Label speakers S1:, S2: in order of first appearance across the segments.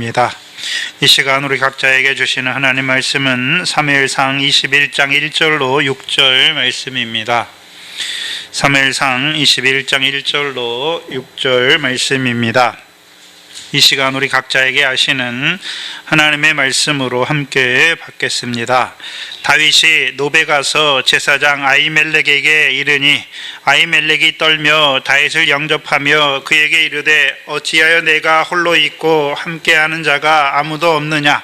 S1: 말씀입니다. 이 시간 우리 각자에게 주시는 하나님 말씀은 사무엘상 21장 1절로 6절 말씀입니다. 사무엘상 21장 1절로 6절 말씀입니다. 이 시간 우리 각자에게 하시는 하나님의 말씀으로 함께 받겠습니다. 다윗이 노베 가서 제사장 아히멜렉에게 이르니 아히멜렉이 떨며 다윗을 영접하며 그에게 이르되 어찌하여 내가 홀로 있고 함께하는 자가 아무도 없느냐.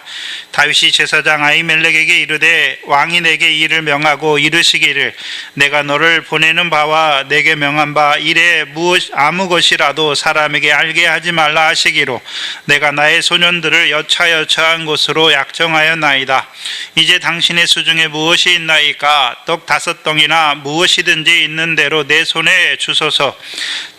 S1: 다윗이 제사장 아히멜렉에게 이르되 왕이 내게 이를 명하고 이르시기를 내가 너를 보내는 바와 내게 명한 바 이래 아무 것이라도 사람에게 알게 하지 말라 하시기로 내가 나의 소년들을 여차여차한 곳으로 약정하였나이다. 이제 당신의 수중에 무엇이 있나이까? 떡 5덩이나 무엇이든지 있는 대로 내 손에 주소서.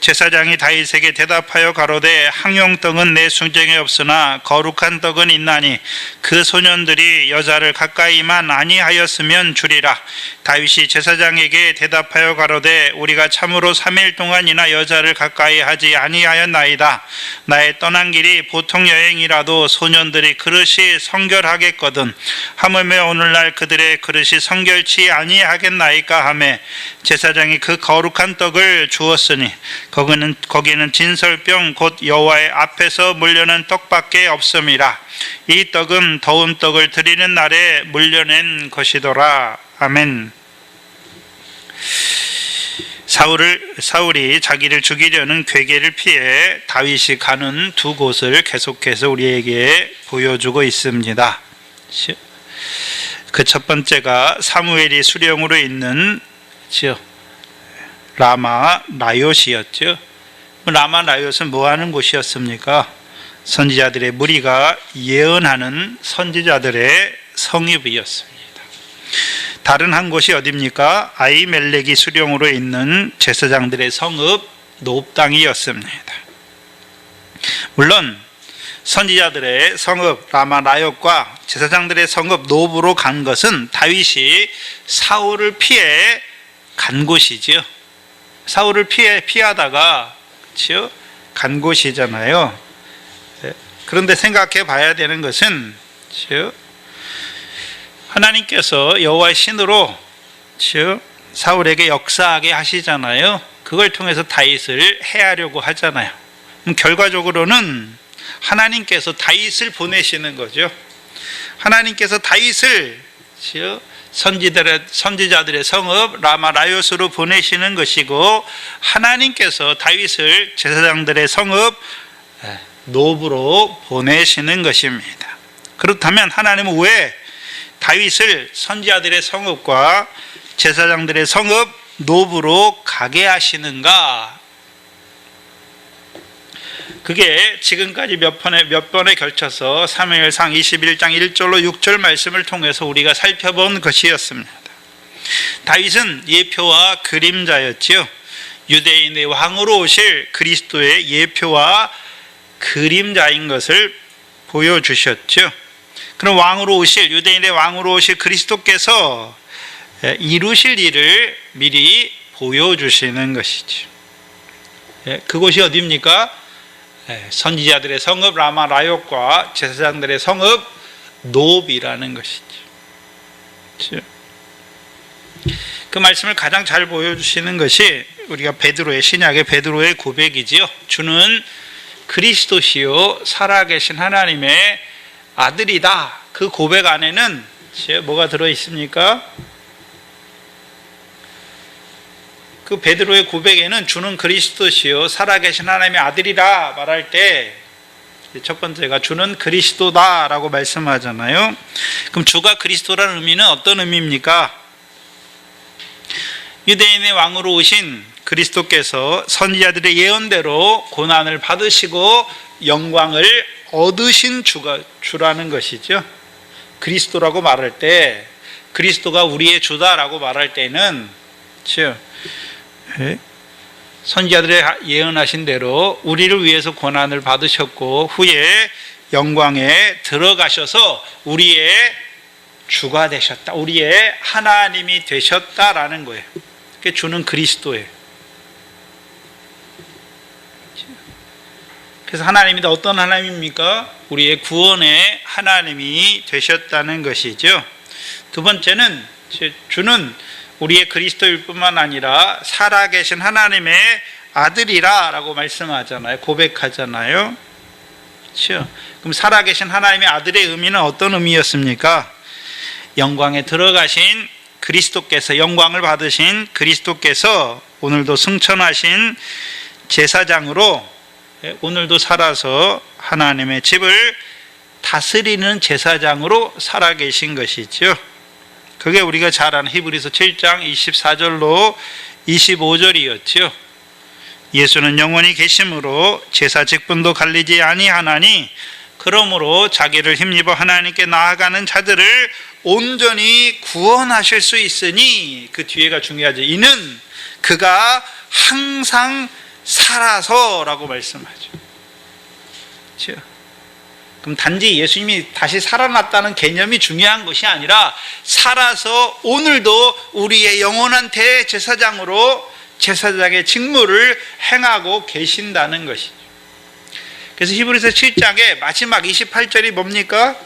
S1: 제사장이 다윗에게 대답하여 가로되 항용떡은 내 수중에 없으나 거룩한 떡은 있나니 그 소년들이 여자를 가까이만 아니하였으면 주리라. 다윗이 제사장에게 대답하여 가로되 우리가 참으로 3일 동안이나 여자를 가까이 하지 아니하였나이다. 나의 떠난 길이 보통 여행이라도 소년들이 그릇이 성결하겠거든. 하물며 오늘날 그들의 그릇이 성결치 아니하겠나이까 하매 제사장이 그 거룩한 떡을 주었으니 거기는 진설병 곧 여호와의 앞에서 물려낸 떡밖에 없음이라. 이 떡은 더운 떡을 드리는 날에 물려낸 것이더라. 아멘. 사울이 자기를 죽이려는 괴계를 피해 다윗이 가는 두 곳을 계속해서 우리에게 보여주고 있습니다. 그 첫 번째가 사무엘이 수령으로 있는 라마 라요시였죠. 라마 라요스는 뭐하는 곳이었습니까? 선지자들의 무리가 예언하는 선지자들의 성읍이었습니다. 다른 한 곳이 어디입니까? 아히멜렉이 수령으로 있는 제사장들의 성읍 놉당이었습니다. 물론 선지자들의 성읍 라마라옅과 제사장들의 성읍 놉으로 간 것은 다윗이 사울을 피해 간 곳이지요. 사울을 피하다가 간 곳이잖아요. 그런데 생각해 봐야 되는 것은 하나님께서 여호와의 신으로 사울에게 역사하게 하시잖아요. 그걸 통해서 다윗을 해하려고 하잖아요. 그럼 결과적으로는 하나님께서 다윗을 보내시는 거죠. 하나님께서 다윗을 선지자들의 성읍 라마라요스로 보내시는 것이고 하나님께서 다윗을 제사장들의 성읍 놉으로 보내시는 것입니다. 그렇다면 하나님은 왜 다윗을 선지자들의 성읍과 제사장들의 성읍 놉으로 가게 하시는가? 그게 지금까지 몇 번에 걸쳐서 사무엘상 21장 1절로 6절 말씀을 통해서 우리가 살펴본 것이었습니다. 다윗은 예표와 그림자였지요. 유대인의 왕으로 오실 그리스도의 예표와 그림자인 것을 보여주셨죠. 그럼 유대인의 왕으로 오실 그리스도께서 이루실 일을 미리 보여주시는 것이죠. 그곳이 어디입니까? 선지자들의 성읍 라마라옅과 제사장들의 성읍 놉이라는 것이죠. 그 말씀을 가장 잘 보여주시는 것이 우리가 신약의 베드로의 고백이지요. 주는 그리스도시요 살아계신 하나님의 아들이다. 그 고백 안에는 뭐가 들어있습니까? 그 베드로의 고백에는 주는 그리스도시요 살아계신 하나님의 아들이라 말할 때 첫 번째가 주는 그리스도다라고 말씀하잖아요. 그럼 주가 그리스도라는 의미는 어떤 의미입니까? 유대인의 왕으로 오신 그리스도께서 선지자들의 예언대로 고난을 받으시고 영광을 얻으신 주라는 것이죠. 그리스도라고 말할 때 그리스도가 우리의 주다라고 말할 때는 선지자들의 예언하신 대로 우리를 위해서 고난을 받으셨고 후에 영광에 들어가셔서 우리의 주가 되셨다. 우리의 하나님이 되셨다라는 거예요. 그게 주는 그리스도예요. 그래서 하나님이 어떤 하나님입니까? 우리의 구원의 하나님이 되셨다는 것이죠. 두 번째는 주는 우리의 그리스도일 뿐만 아니라 살아계신 하나님의 아들이라 라고 말씀하잖아요. 고백하잖아요. 그렇죠? 그럼 살아계신 하나님의 아들의 의미는 어떤 의미였습니까? 영광에 들어가신 그리스도께서, 영광을 받으신 그리스도께서 오늘도 승천하신 제사장으로 오늘도 살아서 하나님의 집을 다스리는 제사장으로 살아계신 것이죠. 그게 우리가 잘 아는 히브리서 7장 24절로 25절이었죠. 예수는 영원히 계심으로 제사 직분도 갈리지 아니하나니 그러므로 자기를 힘입어 하나님께 나아가는 자들을 온전히 구원하실 수 있으니, 그 뒤에가 중요하죠. 이는 그가 항상 살아서라고 말씀하죠. 그렇죠? 그럼 단지 예수님이 다시 살아났다는 개념이 중요한 것이 아니라 살아서 오늘도 우리의 영원한 대제사장으로 제사장의 직무를 행하고 계신다는 것이죠. 그래서 히브리서 7장의 마지막 28절이 뭡니까?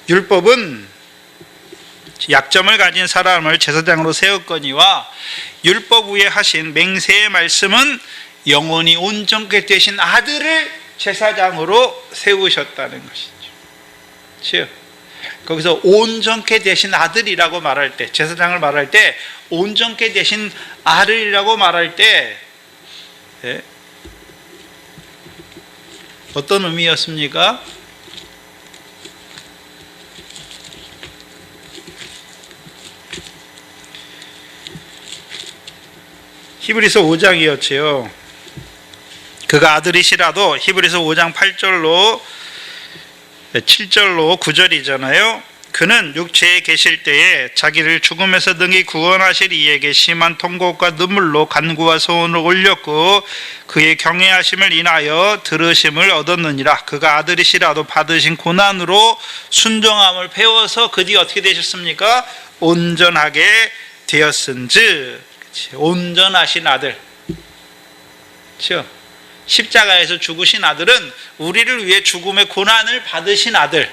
S1: 율법은 약점을 가진 사람을 제사장으로 세웠거니와 율법 위에 하신 맹세의 말씀은 영원히 온전케 되신 아들을 제사장으로 세우셨다는 것이죠. 그렇죠? 거기서 온전케 되신 아들이라고 말할 때, 제사장을 말할 때 온전케 되신 아들이라고 말할 때 어떤 의미였습니까? 히브리서 5장이었지요. 그가 아들이시라도 히브리서 5장 8절로 7절로 9절이잖아요. 그는 육체에 계실 때에 자기를 죽음에서 능히 구원하실 이에게 심한 통곡과 눈물로 간구와 소원을 올렸고 그의 경외하심을 인하여 들으심을 얻었느니라. 그가 아들이시라도 받으신 고난으로 순종함을 배워서 그 뒤 어떻게 되셨습니까? 온전하게 되었은즉. 온전하신 아들. 그렇죠? 십자가에서 죽으신 아들은 우리를 위해 죽음의 고난을 받으신 아들,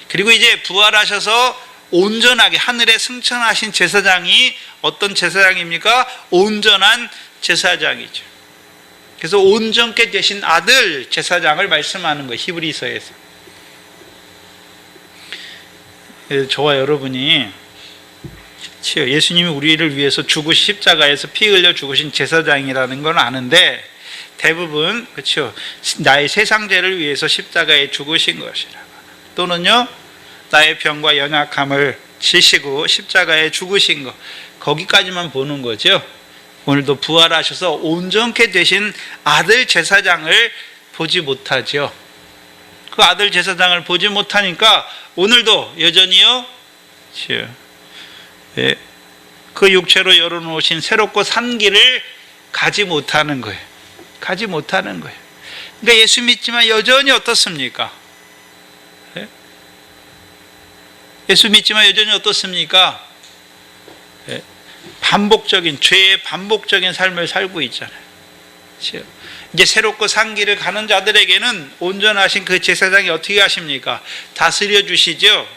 S1: 그리고 이제 부활하셔서 온전하게 하늘에 승천하신 제사장이 어떤 제사장입니까? 온전한 제사장이죠. 그래서 온전케 되신 아들 제사장을 말씀하는 거예요, 히브리서에서. 저와 여러분이 예수님이 우리를 위해서 십자가에서 피 흘려 죽으신 제사장이라는 건 아는데, 대부분 그렇죠, 나의 세상 죄를 위해서 십자가에 죽으신 것이라, 또는요 나의 병과 연약함을 지시고 십자가에 죽으신 것, 거기까지만 보는 거죠. 오늘도 부활하셔서 온전케 되신 아들 제사장을 보지 못하죠. 그 아들 제사장을 보지 못하니까 오늘도 여전히요, 그 육체로 열어놓으신 새롭고 산 길을 가지 못하는 거예요. 가지 못하는 거예요. 그러니까 예수 믿지만 여전히 어떻습니까? 예수 믿지만 여전히 어떻습니까? 반복적인, 죄의 반복적인 삶을 살고 있잖아요. 이제 새롭고 산 길을 가는 자들에게는 온전하신 그 제사장이 어떻게 하십니까? 다스려 주시죠.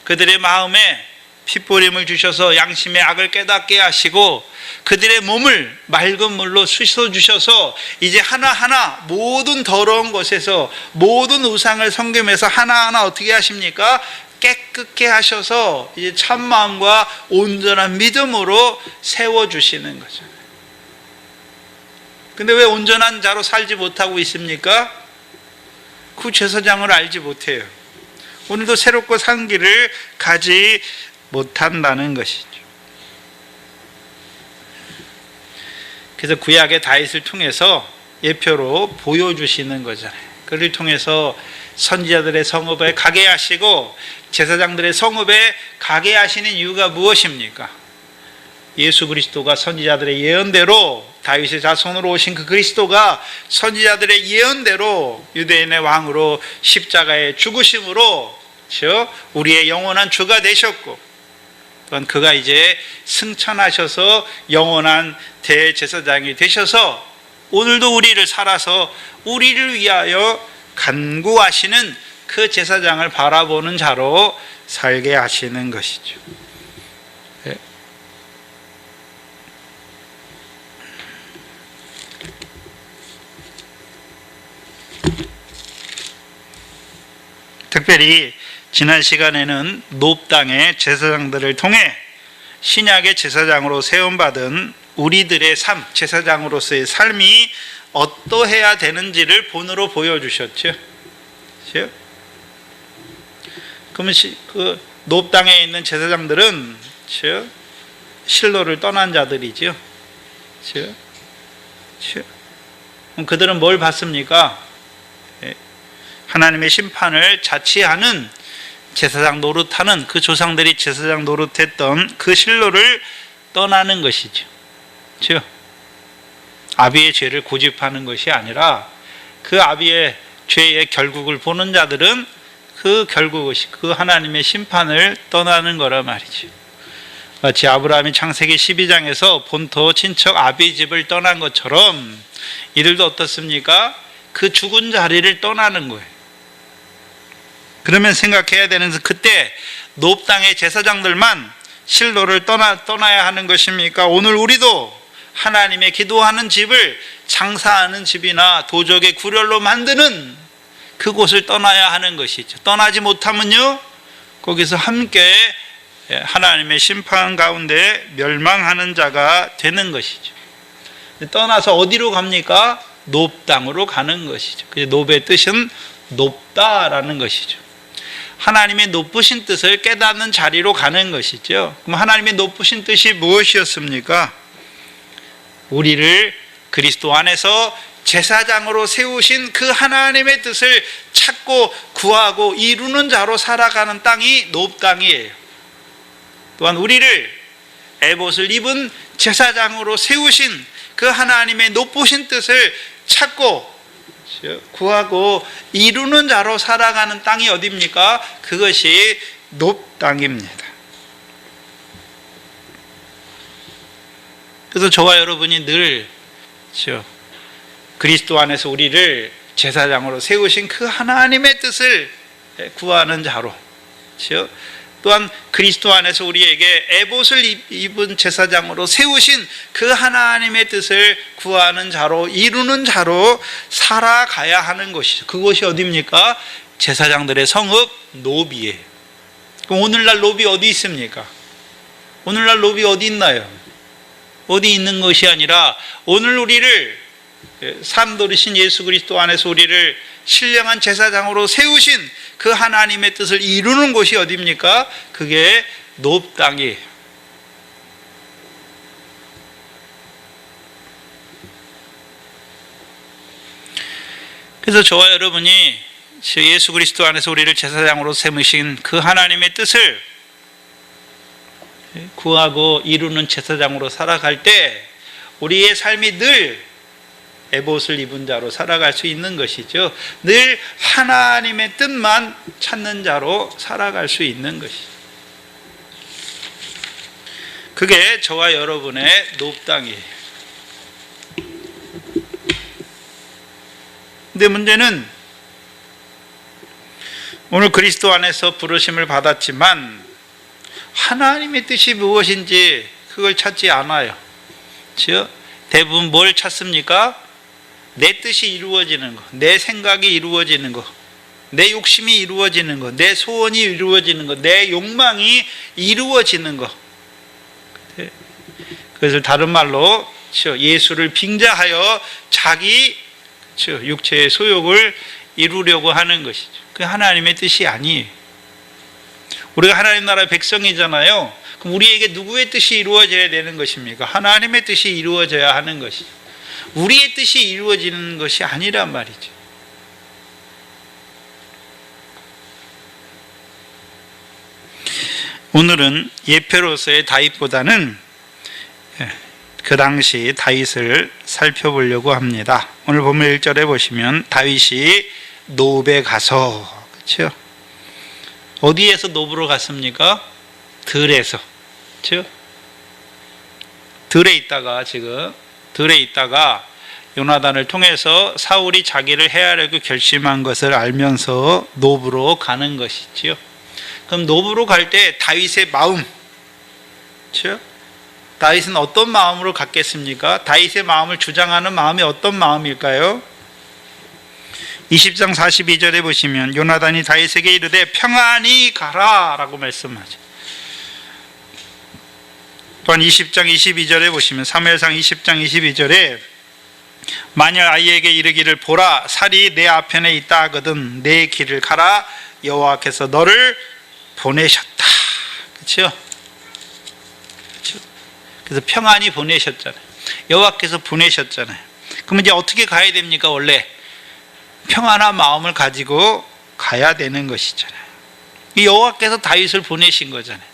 S1: 그들의 마음에 핏부림을 주셔서 양심의 악을 깨닫게 하시고 그들의 몸을 맑은 물로 씻어 주셔서 이제 하나하나 모든 더러운 것에서, 모든 우상을 섬기면서 하나하나 어떻게 하십니까? 깨끗게 하셔서 이제 참마음과 온전한 믿음으로 세워주시는 거죠. 근데 왜 온전한 자로 살지 못하고 있습니까? 그 제사장을 알지 못해요. 오늘도 새롭고 산 길을 가지 못한다는 것이죠. 그래서 구약의 다윗을 통해서 예표로 보여주시는 거잖아요. 그를 통해서 선지자들의 성읍에 가게 하시고 제사장들의 성읍에 가게 하시는 이유가 무엇입니까? 예수 그리스도가 선지자들의 예언대로, 다윗의 자손으로 오신 그 그리스도가 선지자들의 예언대로 유대인의 왕으로 십자가에 죽으심으로 우리의 영원한 주가 되셨고, 또한 그가 이제 승천하셔서 영원한 대제사장이 되셔서 오늘도 우리를 살아서 우리를 위하여 간구하시는 그 제사장을 바라보는 자로 살게 하시는 것이죠. 특별히 지난 시간에는 욥당의 제사장들을 통해 신약의 제사장으로 세움받은 우리들의 삶, 제사장으로서의 삶이 어떠해야 되는지를 본으로 보여주셨죠. 그렇죠? 그러면 그 욥당에 있는 제사장들은 그렇죠? 실로를 떠난 자들이죠. 그렇죠? 그렇죠? 그럼 그들은 뭘 받습니까? 하나님의 심판을 자치하는 제사장 노릇하는 그 조상들이 제사장 노릇했던 그 실로를 떠나는 것이죠. 그렇죠? 아비의 죄를 고집하는 것이 아니라 그 아비의 죄의 결국을 보는 자들은 그 결국이 그 하나님의 심판을 떠나는 거라 말이죠. 마치 아브라함이 창세기 12장에서 본토 친척 아비 집을 떠난 것처럼 이들도 어떻습니까? 그 죽은 자리를 떠나는 거예요. 그러면 생각해야 되는 그때 욥당의 제사장들만 실로를 떠나야 하는 것입니까? 오늘 우리도 하나님의 기도하는 집을 장사하는 집이나 도적의 구렬로 만드는 그곳을 떠나야 하는 것이죠. 떠나지 못하면요, 거기서 함께 하나님의 심판 가운데 멸망하는 자가 되는 것이죠. 떠나서 어디로 갑니까? 욥당으로 가는 것이죠. 욥의 뜻은 높다라는 것이죠. 하나님의 높으신 뜻을 깨닫는 자리로 가는 것이죠. 그럼 하나님의 높으신 뜻이 무엇이었습니까? 우리를 그리스도 안에서 제사장으로 세우신 그 하나님의 뜻을 찾고 구하고 이루는 자로 살아가는 땅이 욥당이에요. 또한 우리를 에봇을 입은 제사장으로 세우신 그 하나님의 높으신 뜻을 찾고 구하고 이루는 자로 살아가는 땅이 어디입니까? 그것이 욥당입니다. 그래서 저와 여러분이 늘 그리스도 안에서 우리를 제사장으로 세우신 그 하나님의 뜻을 구하는 자로, 또한 그리스도 안에서 우리에게 에봇을 입은 제사장으로 세우신 그 하나님의 뜻을 구하는 자로, 이루는 자로 살아가야 하는 것이죠. 그것이 어디입니까? 제사장들의 성읍 욥이에요. 그럼 오늘날 욥이 어디 있습니까? 오늘날 욥이 어디 있나요? 어디 있는 것이 아니라 오늘 우리를 산돌이신 예수 그리스도 안에서 우리를 신령한 제사장으로 세우신 그 하나님의 뜻을 이루는 곳이 어디입니까? 그게 욥당이에요. 그래서 저와 여러분이 예수 그리스도 안에서 우리를 제사장으로 세우신 그 하나님의 뜻을 구하고 이루는 제사장으로 살아갈 때 우리의 삶이 늘 에봇을 입은 자로 살아갈 수 있는 것이죠. 늘 하나님의 뜻만 찾는 자로 살아갈 수 있는 것이죠. 그게 저와 여러분의 욥당이에요. 근데 문제는 오늘 그리스도 안에서 부르심을 받았지만 하나님의 뜻이 무엇인지 그걸 찾지 않아요. 즉 대부분 뭘 찾습니까? 내 뜻이 이루어지는 것, 내 생각이 이루어지는 것, 내 욕심이 이루어지는 것, 내 소원이 이루어지는 것, 내 욕망이 이루어지는 것. 그것을 다른 말로 예수를 빙자하여 자기 육체의 소욕을 이루려고 하는 것이죠. 그 하나님의 뜻이 아니에요. 우리가 하나님 나라의 백성이잖아요. 그럼 우리에게 누구의 뜻이 이루어져야 되는 것입니까? 하나님의 뜻이 이루어져야 하는 것이죠. 우리의 뜻이 이루어지는 것이 아니란 말이죠. 오늘은 예표로서의 다윗보다는 그 당시 다윗을 살펴보려고 합니다. 오늘 본문 1절에 보시면 다윗이 놉에 가서, 그렇죠? 어디에서 놉으로 갔습니까? 들에서, 그렇죠? 들에 있다가 요나단을 통해서 사울이 자기를 해하려고 결심한 것을 알면서 노브로 가는 것이지요. 그럼 노브로 갈 때 다윗의 마음, 그렇죠? 다윗은 어떤 마음으로 갔겠습니까? 다윗의 마음을 주장하는 마음이 어떤 마음일까요? 20장 42절에 보시면 요나단이 다윗에게 이르되 평안히 가라 라고 말씀하죠. 또한 20장 22절에 보시면 사무엘상 20장 22절에 만일 아이에게 이르기를 보라 살이 내 앞편에 있다 하거든 내 길을 가라 여호와께서 너를 보내셨다. 그렇죠? 그래서 평안히 보내셨잖아요. 여호와께서 보내셨잖아요. 그럼 이제 어떻게 가야 됩니까? 원래 평안한 마음을 가지고 가야 되는 것이잖아요. 이 여호와께서 다윗을 보내신 거잖아요.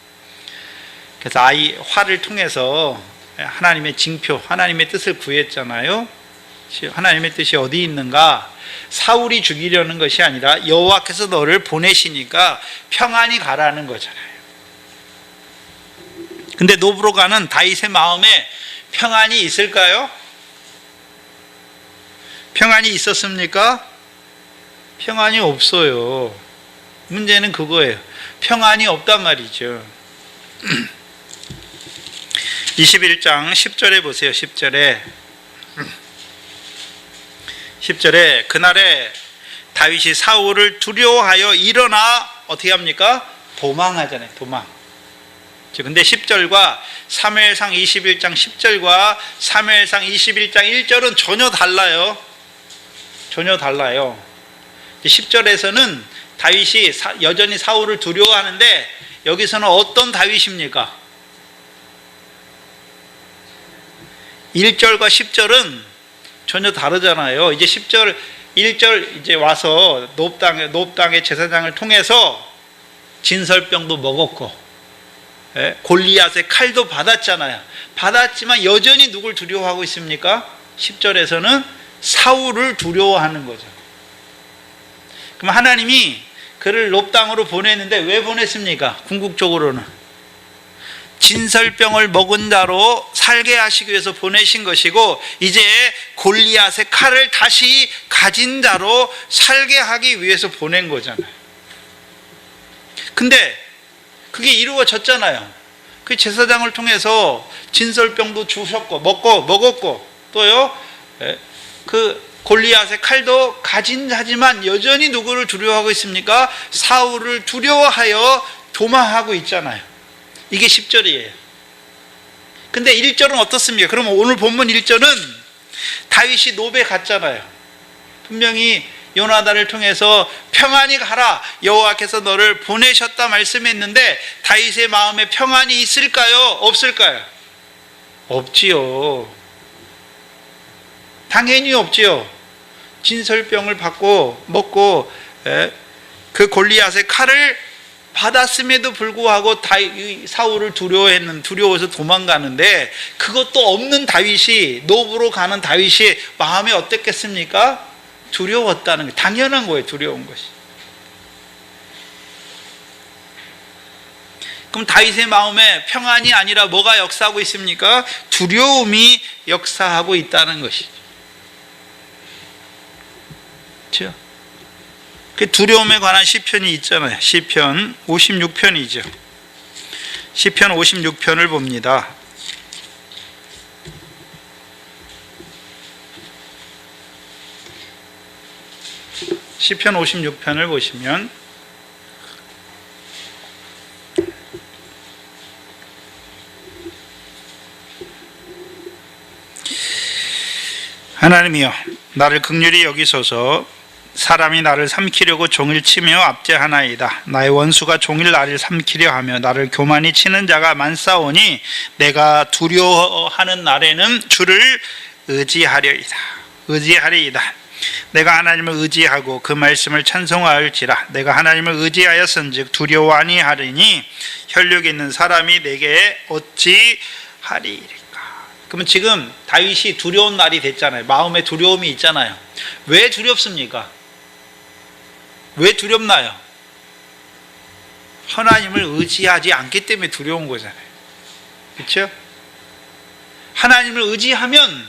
S1: 그래서 화를 통해서 하나님의 징표, 하나님의 뜻을 구했잖아요. 하나님의 뜻이 어디 있는가? 사울이 죽이려는 것이 아니라 여호와께서 너를 보내시니까 평안히 가라는 거잖아요. 근데 노브로 가는 다윗의 마음에 평안이 있을까요? 평안이 있었습니까? 평안이 없어요. 문제는 그거예요. 평안이 없단 말이죠. 21장 10절에 보세요. 10절에 그날에 다윗이 사울을 두려워하여 일어나 어떻게 합니까? 도망하잖아요. 도망. 근데 10절과 사무엘상 21장 10절과 사무엘상 21장 1절은 전혀 달라요. 전혀 달라요. 10절에서는 다윗이 여전히 사울을 두려워하는데 여기서는 어떤 다윗입니까? 1절과 10절은 전혀 다르잖아요. 이제 10절, 1절 이제 와서 노업당의 제사장을 통해서 진설병도 먹었고 골리앗의 칼도 받았잖아요. 받았지만 여전히 누굴 두려워하고 있습니까? 10절에서는 사울을 두려워하는 거죠. 그럼 하나님이 그를 롭당으로 보냈는데 왜 보냈습니까? 궁극적으로는 진설병을 먹은 자로 살게 하시기 위해서 보내신 것이고 이제 골리앗의 칼을 다시 가진 자로 살게 하기 위해서 보낸 거잖아요. 근데 그게 이루어졌잖아요. 그 제사장을 통해서 진설병도 주셨고 먹었고 또요 그 골리앗의 칼도 가진 자지만 여전히 누구를 두려워하고 있습니까? 사울을 두려워하여 도망하고 있잖아요. 이게 10절이에요. 근데 1절은 어떻습니까? 그러면 오늘 본문 1절은 다윗이 노베 갔잖아요. 분명히 요나단을 통해서 평안히 가라 여호와께서 너를 보내셨다 말씀했는데 다윗의 마음에 평안이 있을까요? 없을까요? 없지요. 당연히 없지요. 진설병을 받고 먹고 그 골리앗의 칼을 받았음에도 불구하고 사울을 두려워해서 도망가는데 그것도 없는 다윗이 노브로 가는 다윗이 마음이 어땠겠습니까? 두려웠다는 게 당연한 거예요. 두려운 것이. 그럼 다윗의 마음에 평안이 아니라 뭐가 역사하고 있습니까? 두려움이 역사하고 있다는 것이죠. 그렇죠? 그 두려움에 관한 시편이 있잖아요. 시편 56편이죠. 시편 56편을 봅니다. 시편 56편을 보시면 하나님이여 나를 긍휼히 여기소서. 사람이 나를 삼키려고 종일 치며 압제하나이다. 나의 원수가 종일 나를 삼키려 하며 나를 교만히 치는 자가 많사오니 내가 두려워하는 날에는 주를 의지하리이다. 내가 하나님을 의지하고 그 말씀을 찬송할지라. 내가 하나님을 의지하였은즉 두려워 아니하리니 혈육 있는 사람이 내게 어찌 하리이까. 그러면 지금 다윗이 두려운 날이 됐잖아요. 마음에 두려움이 있잖아요. 왜 두렵습니까? 왜 두렵나요? 하나님을 의지하지 않기 때문에 두려운 거잖아요. 그렇죠? 하나님을 의지하면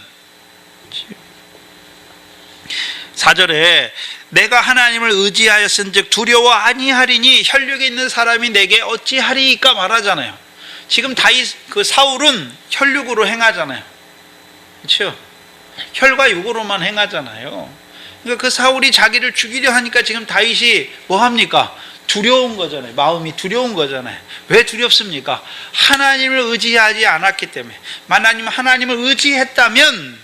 S1: 4절에 내가 하나님을 의지하였은즉 두려워 아니하리니 혈육에 있는 사람이 내게 어찌하리이까 말하잖아요. 지금 사울은 혈육으로 행하잖아요. 그렇죠? 혈과 육으로만 행하잖아요. 그러니까 그 사울이 자기를 죽이려 하니까 지금 다윗이 뭐 합니까? 두려운 거잖아요. 마음이 두려운 거잖아요. 왜 두렵습니까? 하나님을 의지하지 않았기 때문에. 만약 하나님을 의지했다면,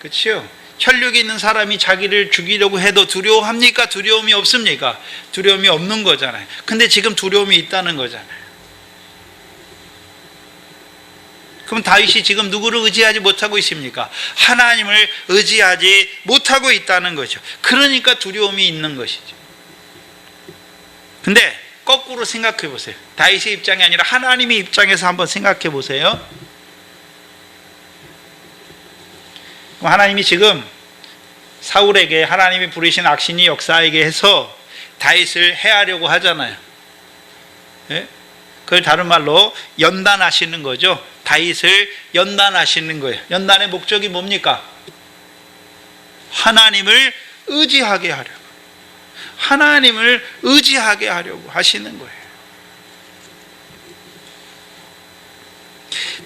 S1: 그렇죠? 혈육이 있는 사람이 자기를 죽이려고 해도 두려워합니까? 두려움이 없습니까? 두려움이 없는 거잖아요. 근데 지금 두려움이 있다는 거잖아요. 그럼 다윗이 지금 누구를 의지하지 못하고 있습니까? 하나님을 의지하지 못하고 있다는 거죠. 그러니까 두려움이 있는 것이죠. 근데 거꾸로 생각해 보세요. 다윗의 입장이 아니라 하나님의 입장에서 한번 생각해 보세요. 하나님이 지금 사울에게 하나님이 부르신 악신이 역사하게 해서 다윗을 해하려고 하잖아요. 예? 그걸 다른 말로 연단하시는 거죠. 다윗을 연단하시는 거예요. 연단의 목적이 뭡니까? 하나님을 의지하게 하려고. 하나님을 의지하게 하려고 하시는 거예요.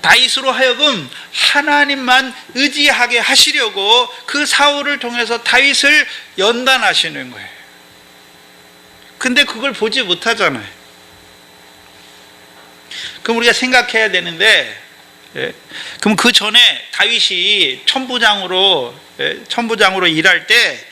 S1: 다윗으로 하여금 하나님만 의지하게 하시려고 그 사울을 통해서 다윗을 연단하시는 거예요. 근데 그걸 보지 못하잖아요. 그럼 우리가 생각해야 되는데, 그럼 그 전에 다윗이 천부장으로 일할 때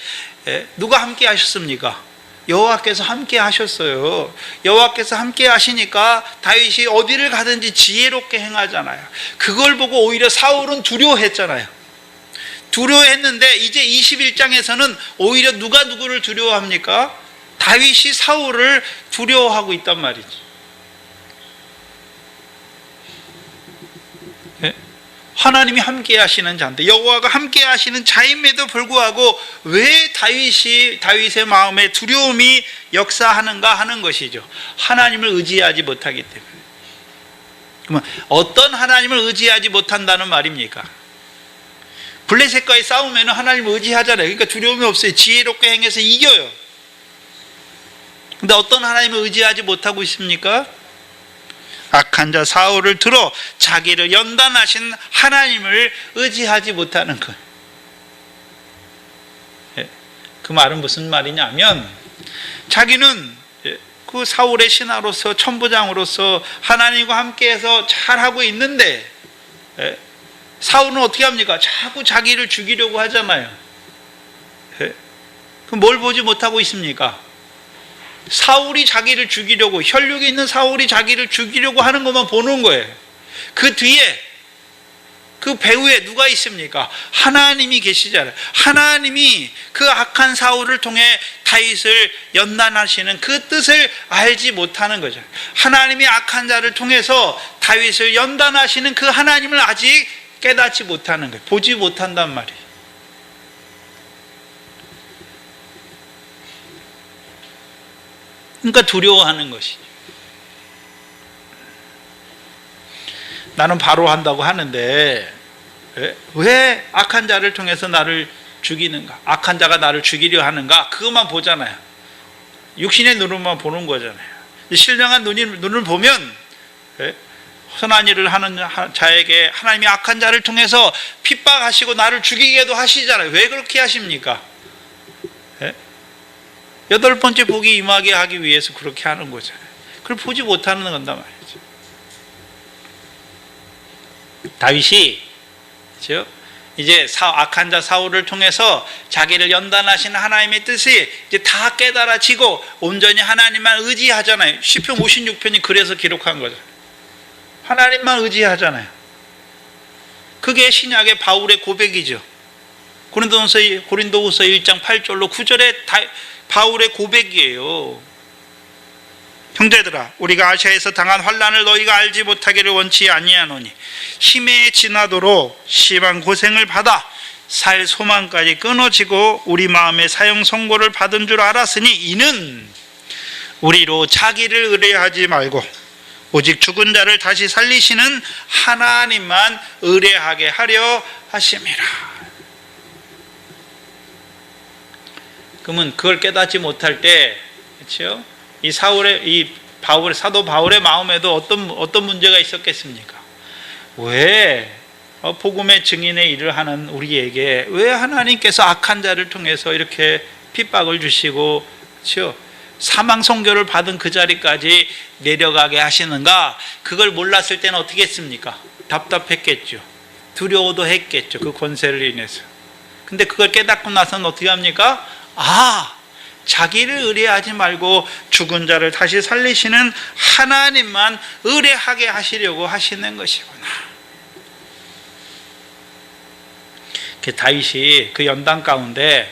S1: 누가 함께 하셨습니까? 여호와께서 함께 하셨어요. 여호와께서 함께 하시니까 다윗이 어디를 가든지 지혜롭게 행하잖아요. 그걸 보고 오히려 사울은 두려워했잖아요. 두려워했는데 이제 21장에서는 오히려 누가 누구를 두려워합니까? 다윗이 사울을 두려워하고 있단 말이죠. 하나님이 함께 하시는 자인데, 여호와가 함께 하시는 자임에도 불구하고 왜 다윗의 마음에 두려움이 역사하는가 하는 것이죠. 하나님을 의지하지 못하기 때문에. 그러면 어떤 하나님을 의지하지 못한다는 말입니까? 블레셋과의 싸움에는 하나님을 의지하잖아요. 그러니까 두려움이 없어요. 지혜롭게 행해서 이겨요. 근데 어떤 하나님을 의지하지 못하고 있습니까? 악한 자 사울을 들어 자기를 연단하신 하나님을 의지하지 못하는 것. 그 말은 무슨 말이냐면, 자기는 그 사울의 신하로서 천부장으로서 하나님과 함께해서 잘하고 있는데, 사울은 어떻게 합니까? 자꾸 자기를 죽이려고 하잖아요. 그럼 뭘 보지 못하고 있습니까? 사울이 자기를 죽이려고, 혈육이 있는 사울이 자기를 죽이려고 하는 것만 보는 거예요. 그 뒤에, 그 배후에 누가 있습니까? 하나님이 계시잖아요. 하나님이 그 악한 사울을 통해 다윗을 연단하시는 그 뜻을 알지 못하는 거죠. 하나님이 악한 자를 통해서 다윗을 연단하시는 그 하나님을 아직 깨닫지 못하는 거예요. 보지 못한단 말이에요. 그러니까 두려워하는 것이죠. 나는 바로 한다고 하는데 왜 악한 자를 통해서 나를 죽이는가? 악한 자가 나를 죽이려 하는가? 그것만 보잖아요. 육신의 눈으로만 보는 거잖아요. 신령한 눈을 보면 선한 일을 하는 자에게 하나님이 악한 자를 통해서 핍박하시고 나를 죽이게도 하시잖아요. 왜 그렇게 하십니까? 8번째 복이 임하게 하기 위해서 그렇게 하는 거잖아요. 그걸 보지 못하는 건단 말이죠. 다윗이 그렇죠? 이제 악한 자 사울을 통해서 자기를 연단하시는 하나님의 뜻이 이제 다 깨달아지고 온전히 하나님만 의지하잖아요. 시편 56편이 그래서 기록한 거죠. 하나님만 의지하잖아요. 그게 신약의 바울의 고백이죠. 고린도후서 1장 8절로 9절에 바울의 고백이에요. 형제들아, 우리가 아시아에서 당한 환난을 너희가 알지 못하기를 원치 아니하노니 힘에 지나도록 심한 고생을 받아 살 소망까지 끊어지고 우리 마음의 사형 선고를 받은 줄 알았으니 이는 우리로 자기를 의뢰하지 말고 오직 죽은 자를 다시 살리시는 하나님만 의뢰하게 하려 하심이라. 그러면 그걸 깨닫지 못할 때, 그렇죠? 이 사도 바울의 마음에도 어떤 문제가 있었겠습니까? 왜 복음의 증인의 일을 하는 우리에게 왜 하나님께서 악한 자를 통해서 이렇게 핍박을 주시고, 그렇죠? 사망 선고를 받은 그 자리까지 내려가게 하시는가? 그걸 몰랐을 때는 어떻게 했습니까? 답답했겠죠. 두려워도 했겠죠. 그 권세를 인해서. 근데 그걸 깨닫고 나서는 어떻게 합니까? 자기를 의뢰하지 말고 죽은 자를 다시 살리시는 하나님만 의뢰하게 하시려고 하시는 것이구나. 다윗이 그 연단 가운데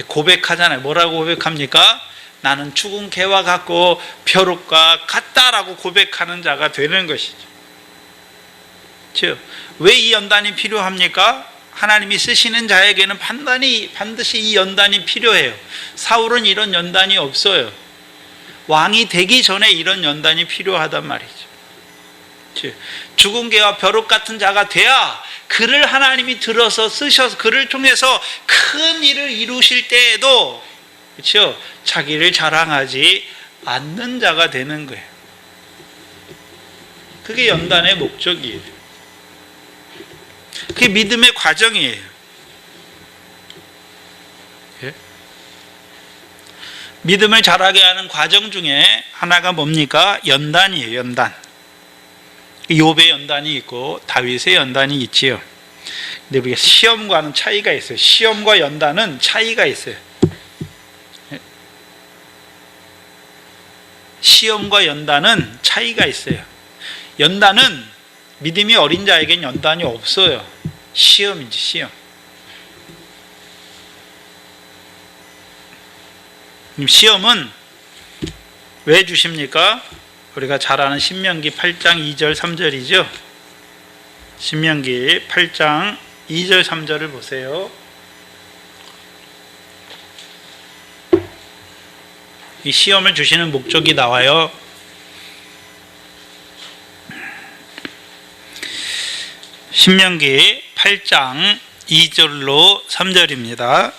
S1: 고백하잖아요. 뭐라고 고백합니까? 나는 죽은 개와 같고 벼룩과 같다라고 고백하는 자가 되는 것이죠. 즉, 왜 이 연단이 필요합니까? 하나님이 쓰시는 자에게는 반드시 이 연단이 필요해요. 사울은 이런 연단이 없어요. 왕이 되기 전에 이런 연단이 필요하단 말이죠. 즉, 죽은 개와 벼룩 같은 자가 돼야 그를 하나님이 들어서 쓰셔서 그를 통해서 큰 일을 이루실 때에도, 그렇죠? 자기를 자랑하지 않는 자가 되는 거예요. 그게 연단의 목적이에요. 그게 믿음의 과정이에요. 예? 믿음을 자라게 하는 과정 중에 하나가 뭡니까? 연단이에요. 연단. 욥의 연단이 있고 다윗의 연단이 있지요. 근데 우리가 시험과는 차이가 있어요. 시험과 연단은 차이가 있어요. 시험과 연단은 차이가 있어요. 연단은 믿음이 어린 자에겐 연단이 없어요. 시험이지, 시험. 시험은 왜 주십니까? 우리가 잘 아는 신명기 8장 2절 3절이죠. 신명기 8장 2절 3절을 보세요. 이 시험을 주시는 목적이 나와요. 신명기 8장 2절로 3절입니다.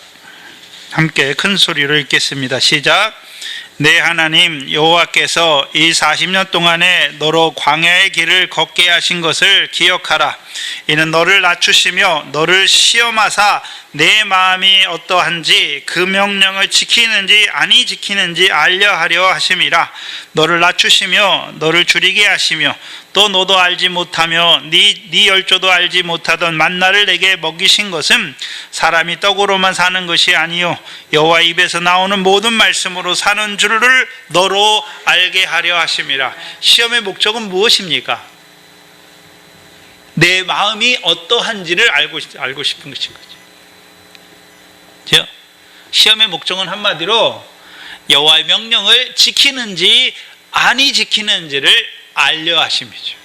S1: 함께 큰 소리로 읽겠습니다. 시작. 내 하나님 여호와께서 이 40년 동안에 너로 광야의 길을 걷게 하신 것을 기억하라. 이는 너를 낮추시며 너를 시험하사 내 마음이 어떠한지 그 명령을 지키는지 아니 지키는지 알려 하려 하심이라. 너를 낮추시며 너를 줄이게 하시며 또 너도 알지 못하며 네 열조도 알지 못하던 만나를 내게 먹이신 것은 사람이 떡으로만 사는 것이 아니요 여호와 입에서 나오는 모든 말씀으로 사는 줄을 너로 알게 하려 하심이라. 시험의 목적은 무엇입니까? 내 마음이 어떠한지를 알고 싶은 것인 거죠. 시험의 목적은 한마디로 여호와의 명령을 지키는지 아니 지키는지를 알려 하심이죠.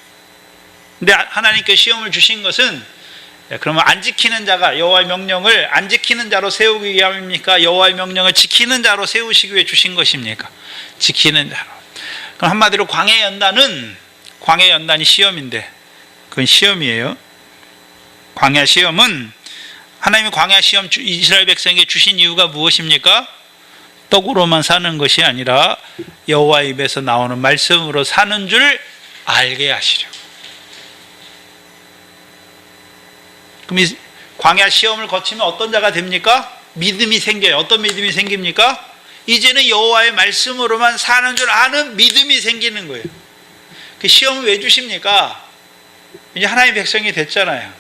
S1: 근데 하나님께 시험을 주신 것은 그러면 안 지키는 자가 여호와의 명령을 안 지키는 자로 세우기 위함입니까? 여호와의 명령을 지키는 자로 세우시기 위해 주신 것입니까? 지키는 자로. 그럼 한마디로 광야 연단이 시험인데 그건 시험이에요. 광야 시험은 하나님이 광야 시험 이스라엘 백성에게 주신 이유가 무엇입니까? 떡으로만 사는 것이 아니라 여호와 입에서 나오는 말씀으로 사는 줄 알게 하시려고. 그럼 이 광야 시험을 거치면 어떤 자가 됩니까? 믿음이 생겨요. 어떤 믿음이 생깁니까? 이제는 여호와의 말씀으로만 사는 줄 아는 믿음이 생기는 거예요. 그 시험을 왜 주십니까? 이제 하나님의 백성이 됐잖아요.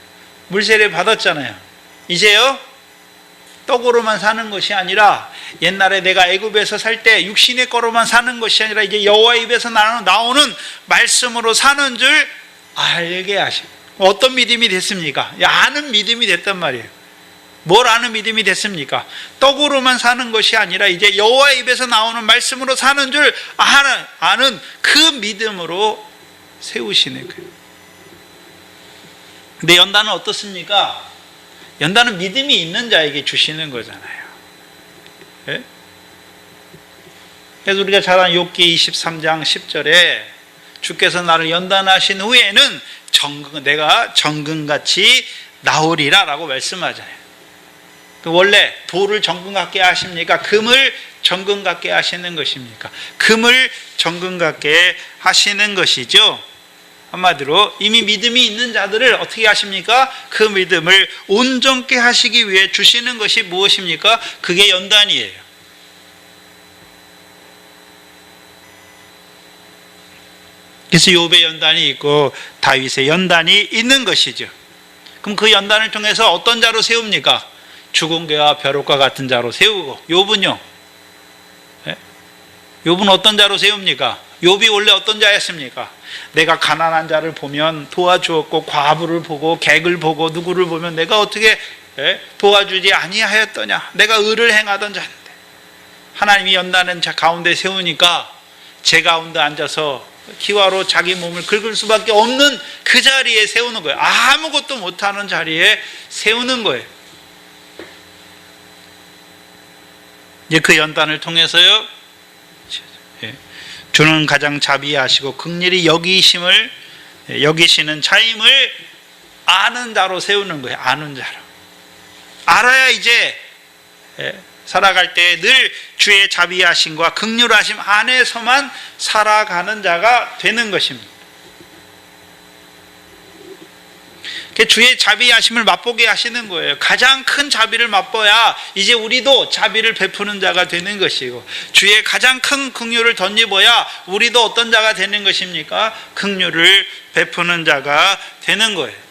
S1: 물세례 받았잖아요. 이제요 떡으로만 사는 것이 아니라 옛날에 내가 애굽에서 살 때 육신의 거로만 사는 것이 아니라 이제 여호와 입에서 나오는 말씀으로 사는 줄 알게 하시고. 어떤 믿음이 됐습니까? 아는 믿음이 됐단 말이에요. 뭘 아는 믿음이 됐습니까? 떡으로만 사는 것이 아니라 이제 여호와 입에서 나오는 말씀으로 사는 줄 아는 그 믿음으로 세우시는 거예요. 근데 연단은 어떻습니까? 연단은 믿음이 있는 자에게 주시는 거잖아요. 네? 그래서 우리가 잘 아는 욥기 23장 10절에 주께서 나를 연단하신 후에는 내가 정금같이 나오리라 라고 말씀하잖아요. 원래 돌을 정금 같게 하십니까? 금을 정금 같게 하시는 것입니까? 금을 정금 같게 하시는 것이죠. 한마디로 이미 믿음이 있는 자들을 어떻게 하십니까? 그 믿음을 온전케 하시기 위해 주시는 것이 무엇입니까? 그게 연단이에요. 그래서 욥의 연단이 있고 다윗의 연단이 있는 것이죠. 그럼 그 연단을 통해서 어떤 자로 세웁니까? 죽은 개와 벼룩과 같은 자로 세우고, 욥은요? 욥은 어떤 자로 세웁니까? 욥이 원래 어떤 자였습니까? 내가 가난한 자를 보면 도와주었고, 과부를 보고 객을 보고 누구를 보면 내가 어떻게 도와주지 아니하였더냐? 내가 의를 행하던 자인데 하나님이 연단은 자 가운데 세우니까 제 가운데 앉아서 기와로 자기 몸을 긁을 수밖에 없는 그 자리에 세우는 거예요. 아무것도 못하는 자리에 세우는 거예요. 이제 그 연단을 통해서요, 주는 가장 자비하시고 긍휼히 여기시는 자임을 아는 자로 세우는 거예요. 아는 자로. 알아야 이제 살아갈 때 늘 주의 자비하심과 긍휼하심 안에서만 살아가는 자가 되는 것입니다. 주의 자비하심을 맛보게 하시는 거예요. 가장 큰 자비를 맛봐야 이제 우리도 자비를 베푸는 자가 되는 것이고, 주의 가장 큰 긍휼을 덧입어야 우리도 어떤 자가 되는 것입니까? 긍휼을 베푸는 자가 되는 거예요.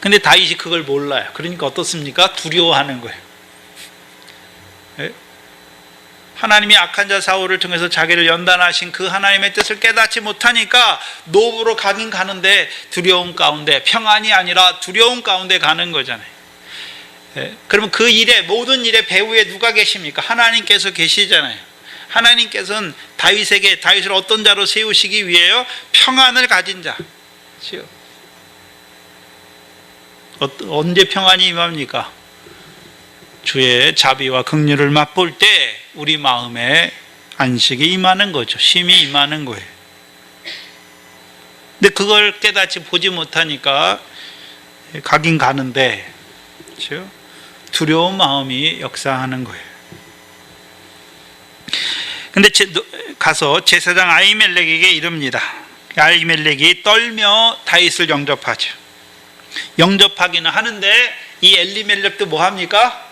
S1: 근데 다윗이 그걸 몰라요. 그러니까 어떻습니까? 두려워하는 거예요. 하나님이 악한 자 사울을 통해서 자기를 연단하신 그 하나님의 뜻을 깨닫지 못하니까 노브로 가긴 가는데 두려움 가운데, 평안이 아니라 두려움 가운데 가는 거잖아요. 그러면 그 일에, 모든 일의 배후에 누가 계십니까? 하나님께서 계시잖아요. 하나님께서는 다윗을 어떤 자로 세우시기 위해요? 평안을 가진 자. 언제 평안이 임합니까? 주의 자비와 긍휼을 맛볼 때 우리 마음에 안식이 임하는 거죠. 쉼이 임하는 거예요. 근데 그걸 깨닫지 보지 못하니까 가긴 가는데, 그렇죠? 두려운 마음이 역사하는 거예요. 근데 가서 제사장 아히멜렉에게 이릅니다. 아히멜렉이 떨며 다윗을 영접하죠. 영접하기는 하는데 이 엘리멜렉도 뭐 합니까?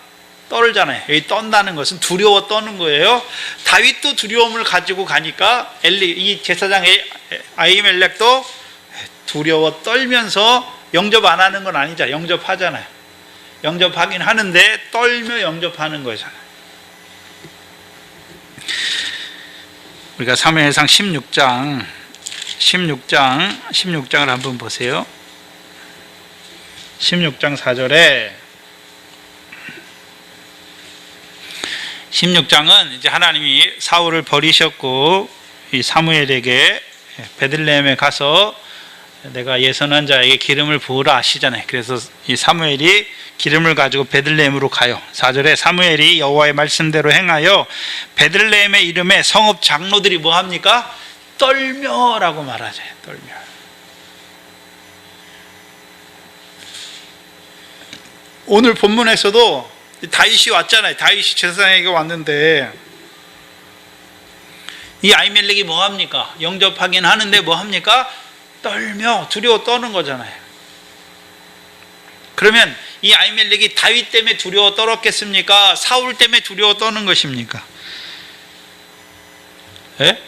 S1: 떨잖아요. 여기 떤다는 것은 두려워 떠는 거예요. 다윗도 두려움을 가지고 가니까 이 제사장 아히멜렉도 두려워 떨면서 영접 안 하는 건 아니죠. 영접하잖아요. 영접하긴 하는데 떨며 영접하는 거잖아요. 우리가 사무엘상 16장을 한번 보세요. 16장 4절에 16장은 이제 하나님이 사울을 버리셨고 이 사무엘에게 베들레헴에 가서 내가 예선한 자에게 기름을 부으라 하시잖아요. 그래서 이 사무엘이 기름을 가지고 베들레헴으로 가요. 4절에 사무엘이 여호와의 말씀대로 행하여 베들레헴의 이름에 성읍 장로들이 뭐 합니까? 떨며라고 말하죠. 떨며. 오늘 본문에서도 다윗이 왔잖아요. 다윗이 제사장에게 왔는데 이 아히멜렉이 뭐 합니까? 영접하긴 하는데 뭐 합니까? 떨며 두려워 떠는 거잖아요. 그러면 이 아히멜렉이 다윗 때문에 두려워 떨었겠습니까? 사울 때문에 두려워 떠는 것입니까? 예?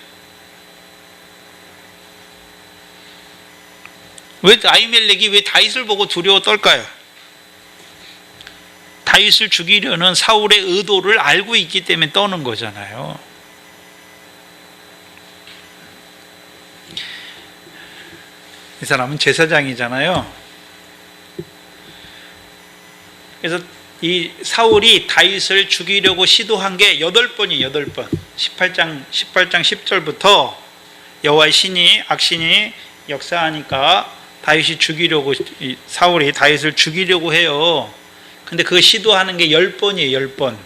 S1: 왜 아히멜렉이 왜 다윗을 보고 두려워 떨까요? 다윗을 죽이려는 사울의 의도를 알고 있기 때문에 떠는 거잖아요. 이 사람은 제사장이잖아요. 그래서 이 사울이 다윗을 죽이려고 시도한 게 8번이에요. 8번. 18장 10절부터 여호와의 악신이 역사하니까 다윗이 죽이려고, 사울이 다윗을 죽이려고 해요. 근데 그거 시도하는 게 10번이에요. 10번.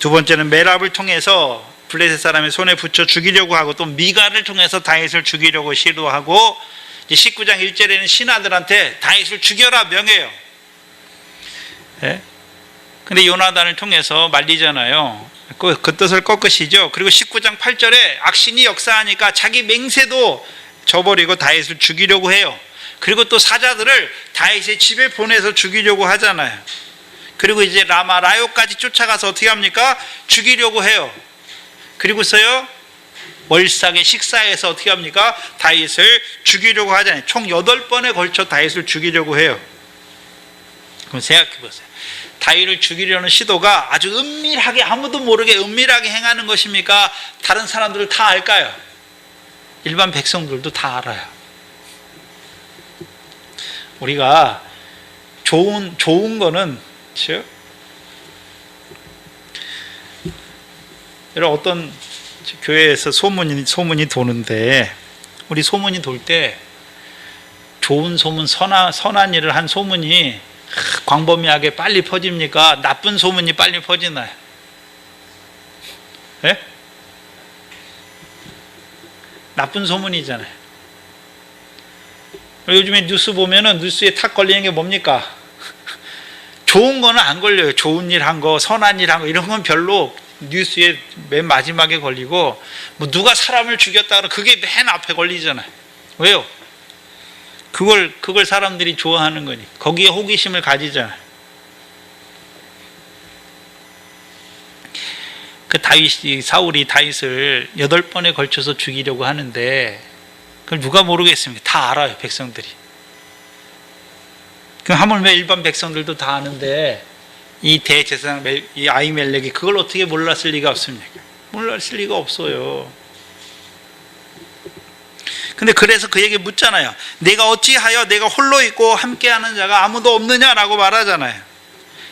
S1: 두 번째는 메랍을 통해서 블레셋 사람의 손에 붙여 죽이려고 하고, 또 미갈을 통해서 다윗을 죽이려고 시도하고, 이제 19장 1절에는 신하들한테 다윗을 죽여라 명해요. 예? 근데 요나단을 통해서 말리잖아요. 그 뜻을 꺾으시죠. 그리고 19장 8절에 악신이 역사하니까 자기 맹세도 저버리고 다윗을 죽이려고 해요. 그리고 또 사자들을 다윗의 집에 보내서 죽이려고 하잖아요. 그리고 이제 라마 라요까지 쫓아가서 어떻게 합니까? 죽이려고 해요. 그리고서요 월삭의 식사에서 어떻게 합니까? 다윗을 죽이려고 하잖아요. 총 8번에 걸쳐 다윗을 죽이려고 해요. 그럼 생각해 보세요. 다윗을 죽이려는 시도가 아주 은밀하게, 아무도 모르게 은밀하게 행하는 것입니까? 다른 사람들을 다 알까요? 일반 백성들도 다 알아요. 우리가 좋은 거는, 그렇죠? 여러분, 어떤 교회에서 소문이 도는데, 우리 소문이 돌 때 좋은 소문, 선한 일을 한 소문이 광범위하게 빨리 퍼집니까? 나쁜 소문이 빨리 퍼지나요? 예? 나쁜 소문이잖아요. 요즘에 뉴스 보면은 뉴스에 탁 걸리는 게 뭡니까? 좋은 거는 안 걸려요. 좋은 일 한 거, 선한 일 한 거, 이런 건 별로 뉴스에 맨 마지막에 걸리고, 뭐 누가 사람을 죽였다 그러면 그게 맨 앞에 걸리잖아요. 왜요? 그걸 사람들이 좋아하는 거니. 거기에 호기심을 가지잖아요. 사울이 다윗을 8번에 걸쳐서 죽이려고 하는데, 그걸 누가 모르겠습니까? 다 알아요, 백성들이. 그럼 하물며 일반 백성들도 다 아는데, 이 대제사장 이 아히멜렉이 그걸 어떻게 몰랐을 리가 없습니까? 몰랐을 리가 없어요. 근데 그래서 그에게 묻잖아요. 내가 어찌하여 내가 홀로 있고 함께하는 자가 아무도 없느냐라고 말하잖아요.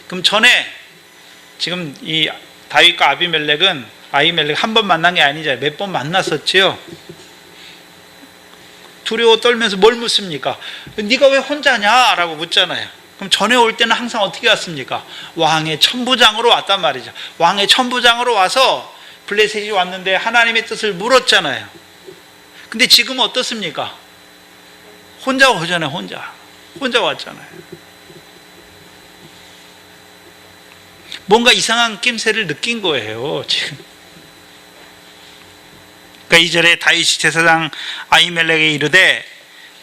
S1: 그럼 전에 지금 이 다윗과 아히멜렉 한 번 만난 게 아니잖아요. 몇 번 만났었지요. 두려워 떨면서 뭘 묻습니까? 네가 왜 혼자냐? 라고 묻잖아요. 그럼 전에 올 때는 항상 어떻게 왔습니까? 왕의 천부장으로 왔단 말이죠. 왕의 천부장으로 와서 블레셋이 왔는데 하나님의 뜻을 물었잖아요. 근데 지금 어떻습니까? 혼자 오잖아요. 혼자 왔잖아요. 뭔가 이상한 낌새를 느낀 거예요, 지금. 그러니까 2절에 다윗이 제사장 아히멜렉에게 이르되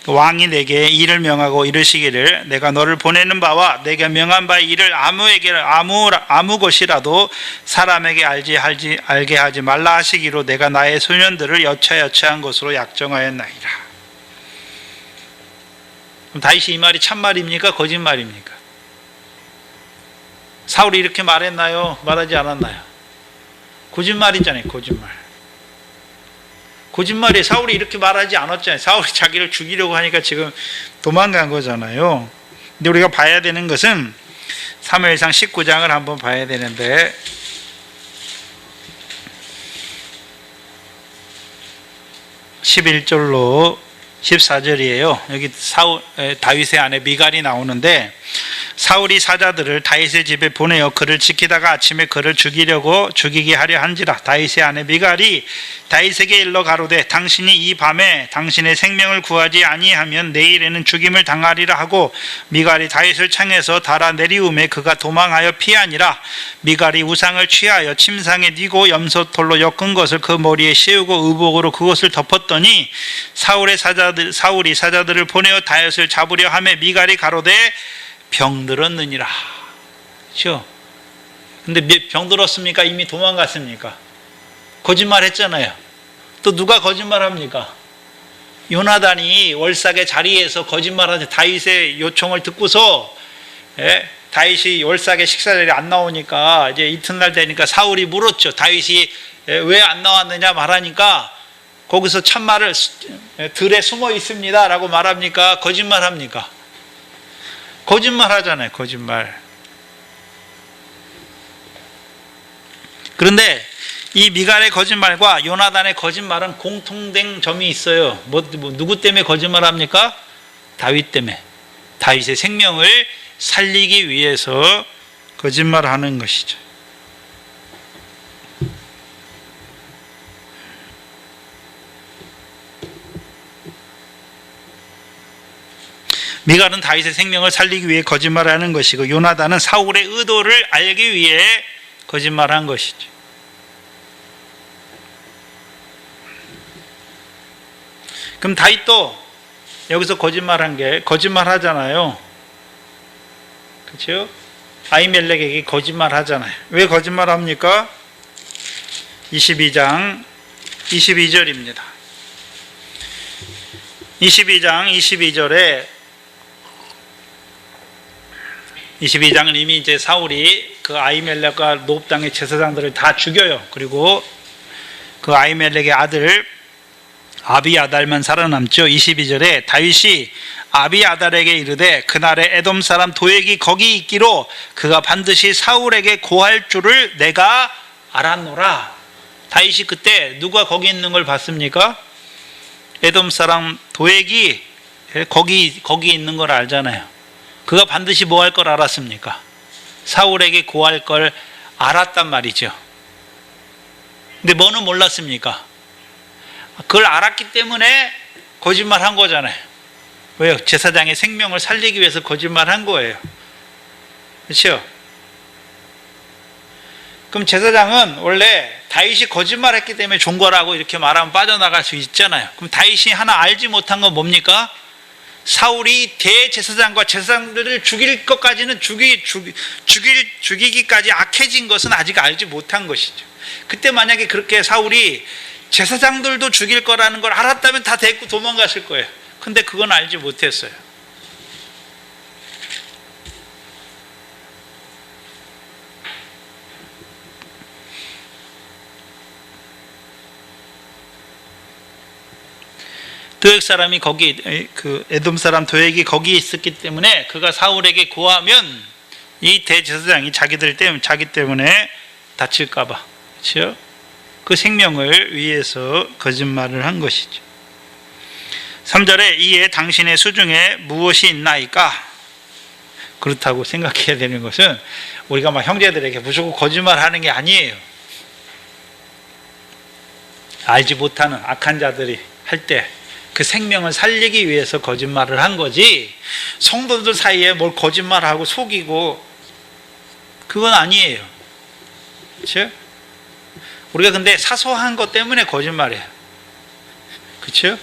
S1: 왕이 내게 일을 명하고 이르시기를 내가 너를 보내는 바와 내가 명한 바의 일을 아무 것이라도 사람에게 알게 하지 말라 하시기로 내가 나의 소년들을 여차여차한 것으로 약정하였나이다. 그럼 다윗이 이 말이 참말입니까? 거짓말입니까? 사울이 이렇게 말했나요? 말하지 않았나요? 거짓말이잖아요. 거짓말이 사울이 이렇게 말하지 않았잖아요. 사울이 자기를 죽이려고 하니까 지금 도망간 거잖아요. 근데 우리가 봐야 되는 것은 사무엘상 19장을 한번 봐야 되는데, 11절로 14절이에요. 여기 다윗의 아내 미갈이 나오는데, 사울이 사자들을 다윗의 집에 보내어 그를 지키다가 아침에 그를 죽이게 하려 한지라. 다윗의 아내 미갈이 다윗에게 일러 가로되 당신이 이 밤에 당신의 생명을 구하지 아니하면 내일에는 죽임을 당하리라 하고, 미갈이 다윗을 창에서 달아 내리움에 그가 도망하여 피하니라. 미갈이 우상을 취하여 침상에 뉘고 염소털로 엮은 것을 그 머리에 씌우고 의복으로 그것을 덮었더니 사울이 사자들을 보내어 다윗을 잡으려 하매 미갈이 가로되 병들었느니라. 그렇죠? 근데 병들었습니까? 이미 도망갔습니까? 거짓말 했잖아요. 또 누가 거짓말합니까? 요나단이 월삭의 자리에서 거짓말하자. 다윗의 요청을 듣고서 다윗이 월삭의 식사 자리에 안 나오니까 이제 이튿날 되니까 사울이 물었죠. 다윗이 왜 안 나왔느냐 말하니까 거기서 참말을 들에 숨어 있습니다 라고 말합니까? 거짓말합니까? 거짓말 하잖아요. 거짓말. 그런데 이 미갈의 거짓말과 요나단의 거짓말은 공통된 점이 있어요. 누구 때문에 거짓말합니까? 다윗 때문에. 다윗의 생명을 살리기 위해서 거짓말하는 것이죠. 미갈은 다윗의 생명을 살리기 위해 거짓말하는 것이고 요나단은 사울의 의도를 알기 위해 거짓말한 것이죠. 그럼 다윗도 여기서 거짓말하잖아요. 그렇죠? 아히멜렉에게 거짓말하잖아요. 왜 거짓말합니까? 22장 22절입니다. 22장 22절에 22장은 이미 이제 사울이 그 아히멜렉과 노브 땅의 제사장들을 다 죽여요. 그리고 그 아히멜렉의 아들 아비아달만 살아남죠. 22절에 다윗이 아비아달에게 이르되 그날에 에돔 사람 도액이 거기 있기로 그가 반드시 사울에게 고할 줄을 내가 알았노라. 다윗이 그때 누가 거기 있는 걸 봤습니까? 에돔 사람 도액이 거기 있는 걸 알잖아요. 그가 반드시 뭐 할 걸 알았습니까? 사울에게 고할 걸 알았단 말이죠. 근데 뭐는 몰랐습니까? 그걸 알았기 때문에 거짓말한 거잖아요. 왜요? 제사장의 생명을 살리기 위해서 거짓말한 거예요. 그렇죠? 그럼 제사장은 원래 다윗이 거짓말했기 때문에 좋은 거라고 이렇게 말하면 빠져나갈 수 있잖아요. 그럼 다윗이 하나 알지 못한 건 뭡니까? 사울이 대제사장과 제사장들을 죽일 것까지는 죽이기까지 악해진 것은 아직 알지 못한 것이죠. 그때 만약에 그렇게 사울이 제사장들도 죽일 거라는 걸 알았다면 다 데리고 도망갔을 거예요. 근데 그건 알지 못했어요. 도액 사람이 거기, 그 에돔 사람 도액이 거기 있었기 때문에 그가 사울에게 고하면 이 대제사장이 자기 때문에 다칠까봐, 그렇죠? 그 생명을 위해서 거짓말을 한 것이죠. 3절에 이에 당신의 수중에 무엇이 있나이까? 그렇다고 생각해야 되는 것은 우리가 막 형제들에게 무조건 거짓말하는 게 아니에요. 알지 못하는 악한 자들이 할 때 그 생명을 살리기 위해서 거짓말을 한 거지, 성도들 사이에 뭘 거짓말하고 속이고 그건 아니에요. 그렇죠? 우리가 근데 사소한 것 때문에 거짓말해요. 그렇죠?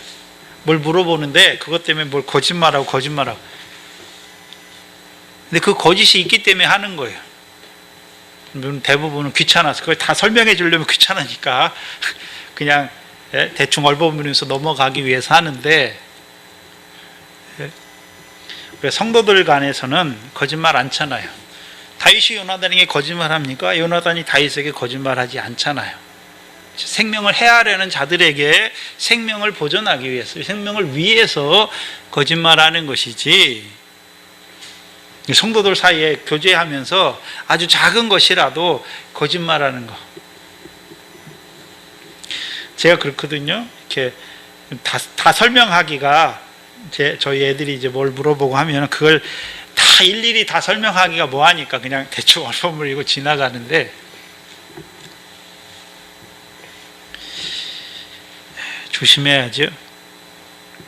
S1: 뭘 물어보는데 그것 때문에 뭘 거짓말하고 근데 그 거짓이 있기 때문에 하는 거예요. 대부분은 귀찮아서 그걸 다 설명해 주려면 귀찮으니까 그냥 대충 얼버무리면서 넘어가기 위해서 하는데, 우리가 성도들 간에서는 거짓말 않잖아요. 다윗이 요나단에게 거짓말합니까? 요나단이 다윗에게 거짓말하지 않잖아요. 생명을 해하려는 자들에게 생명을 보존하기 위해서, 생명을 위해서 거짓말하는 것이지, 성도들 사이에 교제하면서 아주 작은 것이라도 거짓말하는 거. 제가 그렇거든요. 이렇게 다 설명하기가, 저희 애들이 이제 뭘 물어보고 하면 그걸 다 일일이 다 설명하기가 뭐하니까 그냥 대충 얼버무리고 지나가는데, 조심해야죠.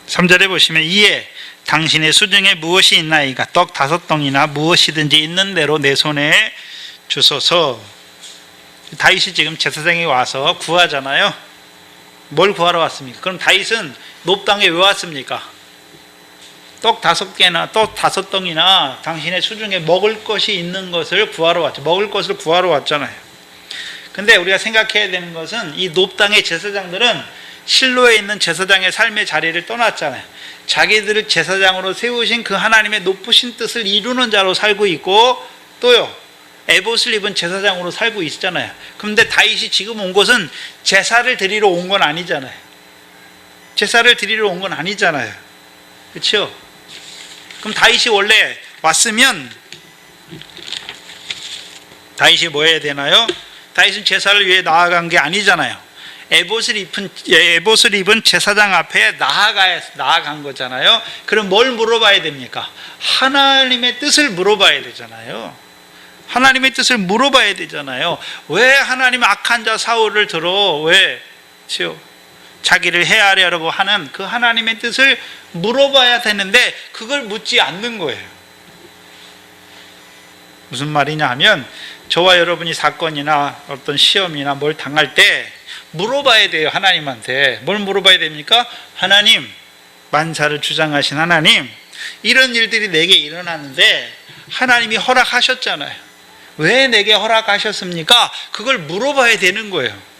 S1: 3절에 보시면 이에 당신의 수중에 무엇이 있나이까? 떡 5덩이나 무엇이든지 있는 대로 내 손에 주소서. 다윗이 지금 제사장이 와서 구하잖아요. 뭘 구하러 왔습니까? 그럼 다윗은 노브 땅에 왜 왔습니까? 떡 5개나 떡 5덩이나 당신의 수중에 먹을 것이 있는 것을 구하러 왔죠. 먹을 것을 구하러 왔잖아요. 근데 우리가 생각해야 되는 것은 이 노브 땅의 제사장들은 실로에 있는 제사장의 삶의 자리를 떠났잖아요. 자기들을 제사장으로 세우신 그 하나님의 높으신 뜻을 이루는 자로 살고 있고, 또요 에봇을 입은 제사장으로 살고 있잖아요. 그런데 다윗이 지금 온 것은 제사를 드리러 온 건 아니잖아요. 제사를 드리러 온 건 아니잖아요. 그렇죠? 그럼 다윗이 원래 왔으면 다윗이 뭐 해야 되나요? 다윗은 제사를 위해 나아간 게 아니잖아요. 에봇을 입은 제사장 앞에 나아간 거잖아요. 그럼 뭘 물어봐야 됩니까? 하나님의 뜻을 물어봐야 되잖아요. 하나님의 뜻을 물어봐야 되잖아요. 왜 하나님은 악한 자 사울을 들어? 왜? 자기를 해하려고 하는 그 하나님의 뜻을 물어봐야 되는데 그걸 묻지 않는 거예요. 무슨 말이냐 하면 저와 여러분이 사건이나 어떤 시험이나 뭘 당할 때 물어봐야 돼요. 하나님한테. 뭘 물어봐야 됩니까? 하나님, 만사를 주장하신 하나님, 이런 일들이 내게 일어나는데 하나님이 허락하셨잖아요. 왜 내게 허락하셨습니까? 그걸 물어봐야 되는 거예요.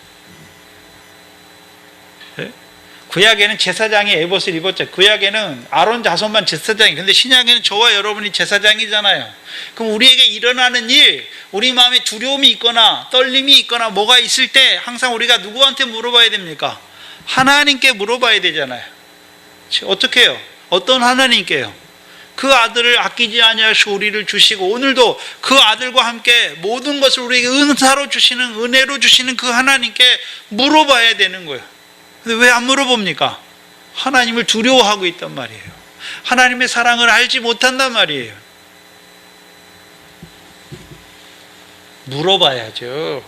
S1: 구약에는 제사장이 에봇을 입었죠. 구약에는 아론 자손만 제사장이, 근데 신약에는 저와 여러분이 제사장이잖아요. 그럼 우리에게 일어나는 일, 우리 마음에 두려움이 있거나 떨림이 있거나 뭐가 있을 때 항상 우리가 누구한테 물어봐야 됩니까? 하나님께 물어봐야 되잖아요. 어떻게 해요? 어떤 하나님께요? 그 아들을 아끼지 아니하시고 우리를 주시고 오늘도 그 아들과 함께 모든 것을 우리에게 은사로 주시는, 은혜로 주시는 그 하나님께 물어봐야 되는 거예요. 근데 왜 안 물어봅니까? 하나님을 두려워하고 있단 말이에요. 하나님의 사랑을 알지 못한단 말이에요. 물어봐야죠.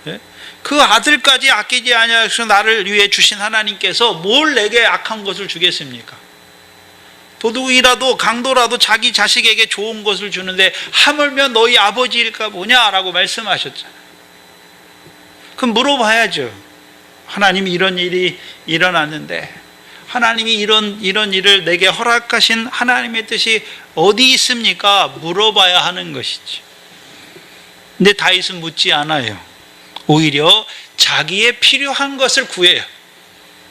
S1: 네? 그 아들까지 아끼지 아니하셔서 나를 위해 주신 하나님께서 뭘 내게 악한 것을 주겠습니까? 도둑이라도 강도라도 자기 자식에게 좋은 것을 주는데 하물며 너희 아버지일까 보냐라고 말씀하셨잖아요. 그럼 물어봐야죠. 하나님이 이런 일이 일어났는데 하나님이 이런 일을 내게 허락하신 하나님의 뜻이 어디 있습니까? 물어봐야 하는 것이지. 근데 다윗은 묻지 않아요. 오히려 자기의 필요한 것을 구해요.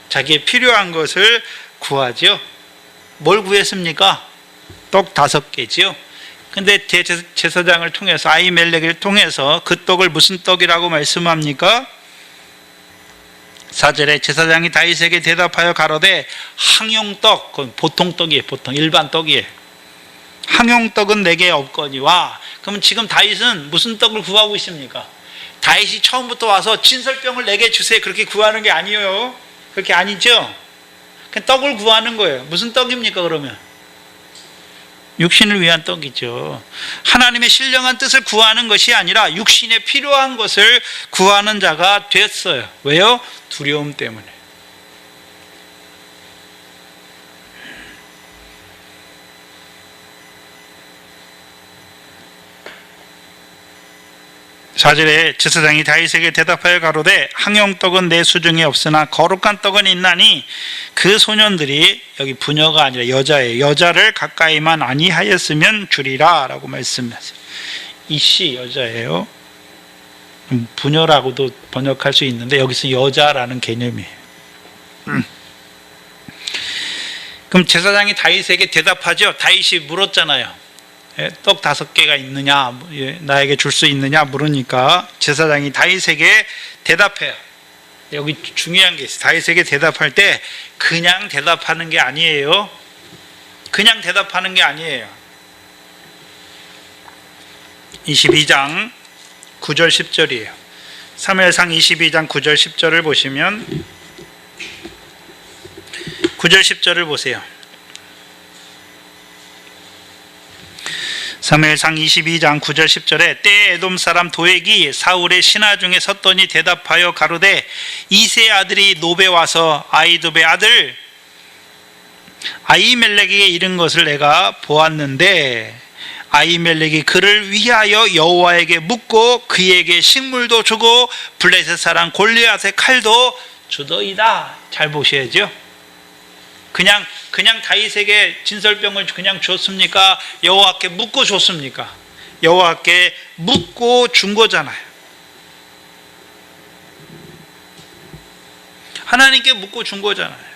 S1: 자기의 필요한 것을 구하죠. 뭘 구했습니까? 떡 5개지요. 근데 제사장을 통해서, 아히멜렉을 통해서 그 떡을 무슨 떡이라고 말씀합니까? 4절에 제사장이 다윗에게 대답하여 가로되 항용떡, 그건 보통 떡이에요. 보통 일반 떡이에요. 항용떡은 내게 없거니와. 그러면 지금 다윗은 무슨 떡을 구하고 있습니까? 다윗이 처음부터 와서 진설병을 내게 주세요 그렇게 구하는 게 아니에요. 그렇게 아니죠. 그냥 떡을 구하는 거예요. 무슨 떡입니까 그러면? 육신을 위한 떡이죠. 하나님의 신령한 뜻을 구하는 것이 아니라 육신에 필요한 것을 구하는 자가 됐어요. 왜요? 두려움 때문에. 4절에 제사장이 다윗에게 대답하여 가로되 항용떡은 내 수중에 없으나 거룩한 떡은 있나니 그 소년들이, 여기 부녀가 아니라 여자예요. 여자를 가까이만 아니하였으면 주리라 라고 말씀하세요. 이씨 여자예요. 부녀라고도 번역할 수 있는데 여기서 여자라는 개념이에요. 그럼 제사장이 다윗에게 대답하죠. 다윗이 물었잖아요. 떡 5개가 있느냐, 나에게 줄 수 있느냐 물으니까 제사장이 다윗에게 대답해요. 여기 중요한 게 있어요. 다윗에게 대답할 때 그냥 대답하는 게 아니에요. 그냥 대답하는 게 아니에요. 22장 9절 10절이에요. 사무엘상 22장 9절 10절을 보시면 9절 10절을 보세요. 사무엘상 22장 9절 10절에 때에 에돔 사람 도액이 사울의 신하 중에 섰더니 대답하여 가로되 이새의 아들이 노베 와서 아히도베의 아들 아히멜렉에게 이른 것을 내가 보았는데 아히멜렉이 그를 위하여 여호와에게 묻고 그에게 식물도 주고 블레셋 사람 골리앗의 칼도 주더이다. 잘 보셔야죠. 그냥 다윗에게 진설병을 그냥 줬습니까? 여호와께 묻고 줬습니까? 여호와께 묻고 준 거잖아요. 하나님께 묻고 준 거잖아요.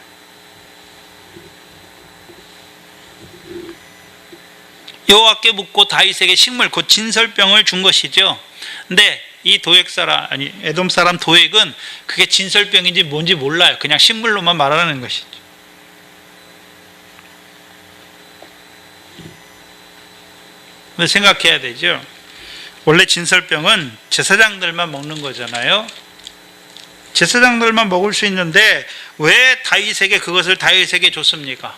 S1: 여호와께 묻고 다윗에게 식물, 곧 진설병을 준 것이죠. 근데 이 에돔 사람 도액은 그게 진설병인지 뭔지 몰라요. 그냥 식물로만 말하는 것이죠. 생각해야 되죠. 원래 진설병은 제사장들만 먹는 거잖아요. 제사장들만 먹을 수 있는데 왜 그것을 다윗에게 줬습니까?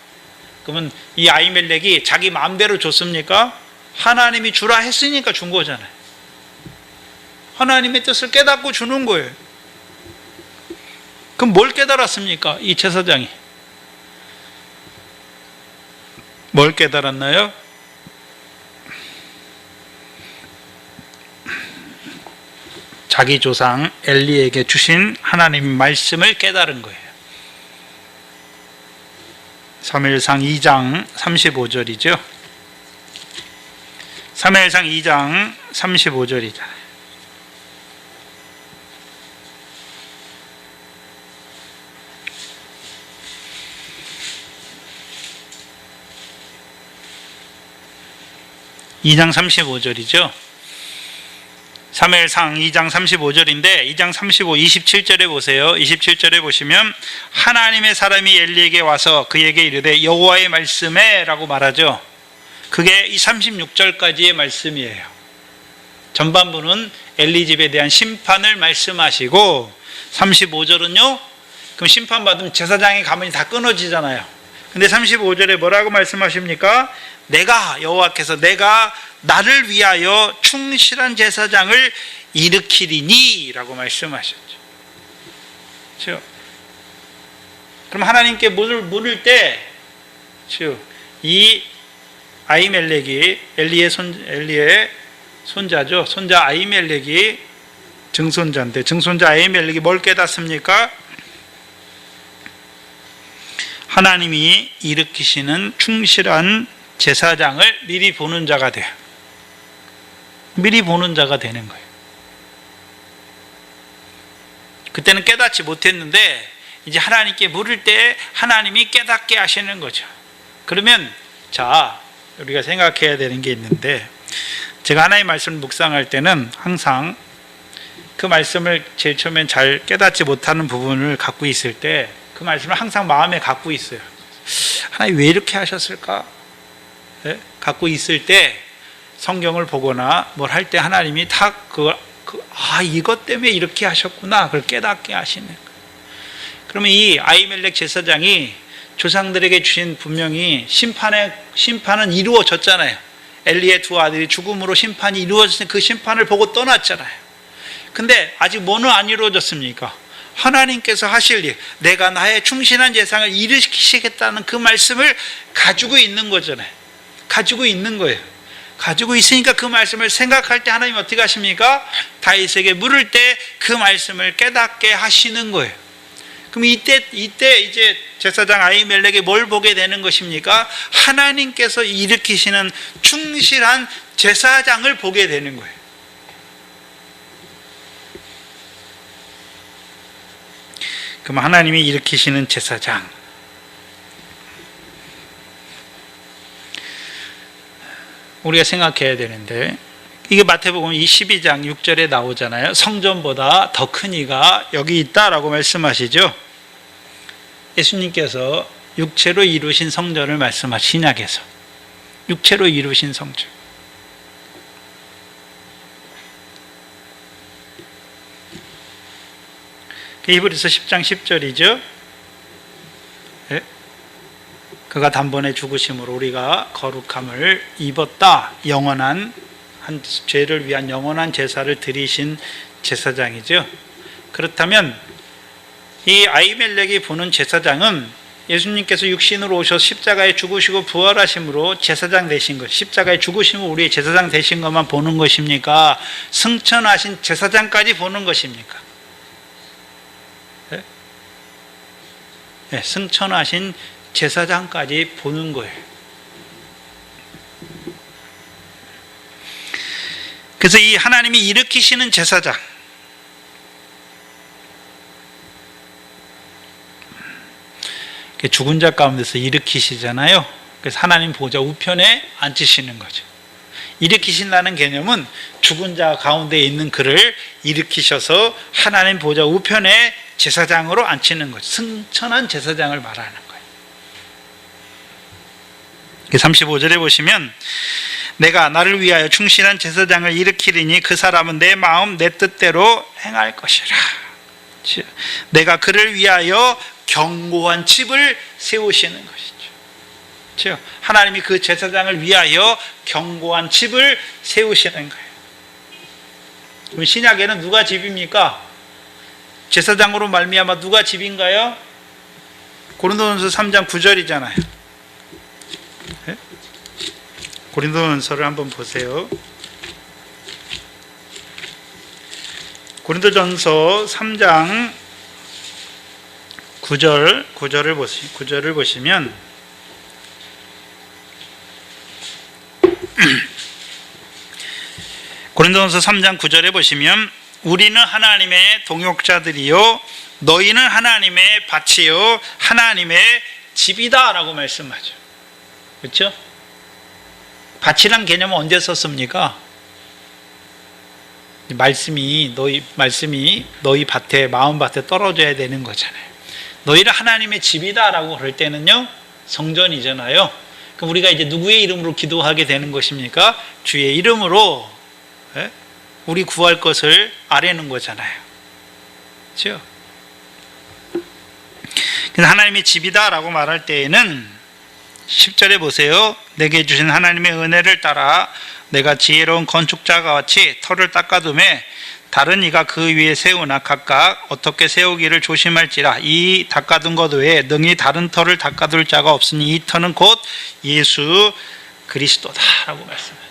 S1: 그러면 이 아히멜렉이 자기 마음대로 줬습니까? 하나님이 주라 했으니까 준 거잖아요. 하나님의 뜻을 깨닫고 주는 거예요. 그럼 뭘 깨달았습니까? 이 제사장이 뭘 깨달았나요? 자기 조상 엘리에게 주신 하나님의 말씀을 깨달은 거예요. 사무엘상 2장 35절이죠. 사무엘상 2장 35절이잖아요. (2장 35절이죠) 사무엘상 2장 35절인데 2장 35, 27절에 보세요. 27절에 보시면 하나님의 사람이 엘리에게 와서 그에게 이르되 여호와의 말씀에 라고 말하죠. 그게 이 36절까지의 말씀이에요. 전반부는 엘리 집에 대한 심판을 말씀하시고 35절은요, 그럼 심판받으면 제사장의 가문이 다 끊어지잖아요. 근데 35절에 뭐라고 말씀하십니까? 내가 여호와께서 내가 나를 위하여 충실한 제사장을 일으키리니 라고 말씀하셨죠. 그렇죠? 그럼 하나님께 물을 때 이 아히멜렉이 엘리의 손자죠. 손자 아히멜렉이 증손자인데 증손자 아히멜렉이 뭘 깨닫습니까? 하나님이 일으키시는 충실한 제사장을 미리 보는 자가 돼요. 미리 보는 자가 되는 거예요. 그때는 깨닫지 못했는데 이제 하나님께 물을 때 하나님이 깨닫게 하시는 거죠. 그러면 자, 우리가 생각해야 되는 게 있는데, 제가 하나님의 말씀을 묵상할 때는 항상 그 말씀을 제일 처음엔 잘 깨닫지 못하는 부분을 갖고 있을 때 그 말씀을 항상 마음에 갖고 있어요. 하나님 왜 이렇게 하셨을까? 네? 갖고 있을 때 성경을 보거나 뭘 할 때 하나님이 이것 때문에 이렇게 하셨구나, 그걸 깨닫게 하시는 거예요. 그러면 이 아히멜렉 제사장이 조상들에게 주신 분명히 심판은 이루어졌잖아요. 엘리의 두 아들이 죽음으로 심판이 이루어졌을 때 그 심판을 보고 떠났잖아요. 근데 아직 뭐는 안 이루어졌습니까? 하나님께서 하실 일, 내가 나의 충실한 제사장을 일으키시겠다는 그 말씀을 가지고 있는 거잖아요. 가지고 있는 거예요. 가지고 있으니까 그 말씀을 생각할 때 하나님 어떻게 하십니까? 다윗에게 물을 때 그 말씀을 깨닫게 하시는 거예요. 그럼 이때 이제 제사장 아히멜렉이 뭘 보게 되는 것입니까? 하나님께서 일으키시는 충실한 제사장을 보게 되는 거예요. 그럼 하나님이 일으키시는 제사장, 우리가 생각해야 되는데, 이게 마태복음 12장 6절에 나오잖아요. 성전보다 더 큰 이가 여기 있다라고 말씀하시죠. 예수님께서 육체로 이루신 성전을 말씀하신 신약에서 육체로 이루신 성전. 히브리서 10장 10절이죠. 네? 그가 단번에 죽으심으로 우리가 거룩함을 입었다. 영원한 한 죄를 위한 영원한 제사를 드리신 제사장이죠. 그렇다면 이 아히멜렉이 보는 제사장은 예수님께서 육신으로 오셔서 십자가에 죽으시고 부활하심으로 제사장 되신 것, 십자가에 죽으심으로 우리의 제사장 되신 것만 보는 것입니까? 승천하신 제사장까지 보는 것입니까? 네, 승천하신 제사장까지 보는 거예요. 그래서 이 하나님이 일으키시는 제사장, 죽은 자 가운데서 일으키시잖아요. 그래서 하나님 보좌 우편에 앉히시는 거죠. 일으키신다는 개념은 죽은 자 가운데 있는 그를 일으키셔서 하나님 보좌 우편에 제사장으로 앉히는 거죠. 승천한 제사장을 말하는 거예요. 35절에 보시면 내가 나를 위하여 충실한 제사장을 일으키리니 그 사람은 내 마음 내 뜻대로 행할 것이라. 내가 그를 위하여 견고한 집을 세우시는 것이죠. 하나님이 그 제사장을 위하여 견고한 집을 세우시는 거예요. 그럼 신약에는 누가 집입니까? 제사장으로 말미암아 누가 집인가요? 고린도전서 3장 9절이잖아요. 네? 고린도전서를 한번 보세요. 고린도전서 3장 9절을 보시면 고린도전서 3장 9절에 보시면 우리는 하나님의 동역자들이요 너희는 하나님의 밭이요 하나님의 집이다 라고 말씀하죠. 그렇죠? 밭이란 개념은 언제 썼습니까? 말씀이 너희 밭에 마음밭에 떨어져야 되는 거잖아요. 너희를 하나님의 집이다 라고 그럴 때는요 성전이잖아요. 그럼 우리가 이제 누구의 이름으로 기도하게 되는 것입니까? 주의 이름으로 우리 구할 것을 아뢰는 거잖아요. 그렇죠? 그래서 하나님의 집이다 라고 말할 때에는 10절에 보세요. 내게 주신 하나님의 은혜를 따라 내가 지혜로운 건축자가 같이 터를 닦아둠에 다른 이가 그 위에 세우나 각각 어떻게 세우기를 조심할지라. 이 닦아둔 것 외에 능히 다른 터를 닦아둘 자가 없으니 이 터는 곧 예수 그리스도다 라고 말씀하죠.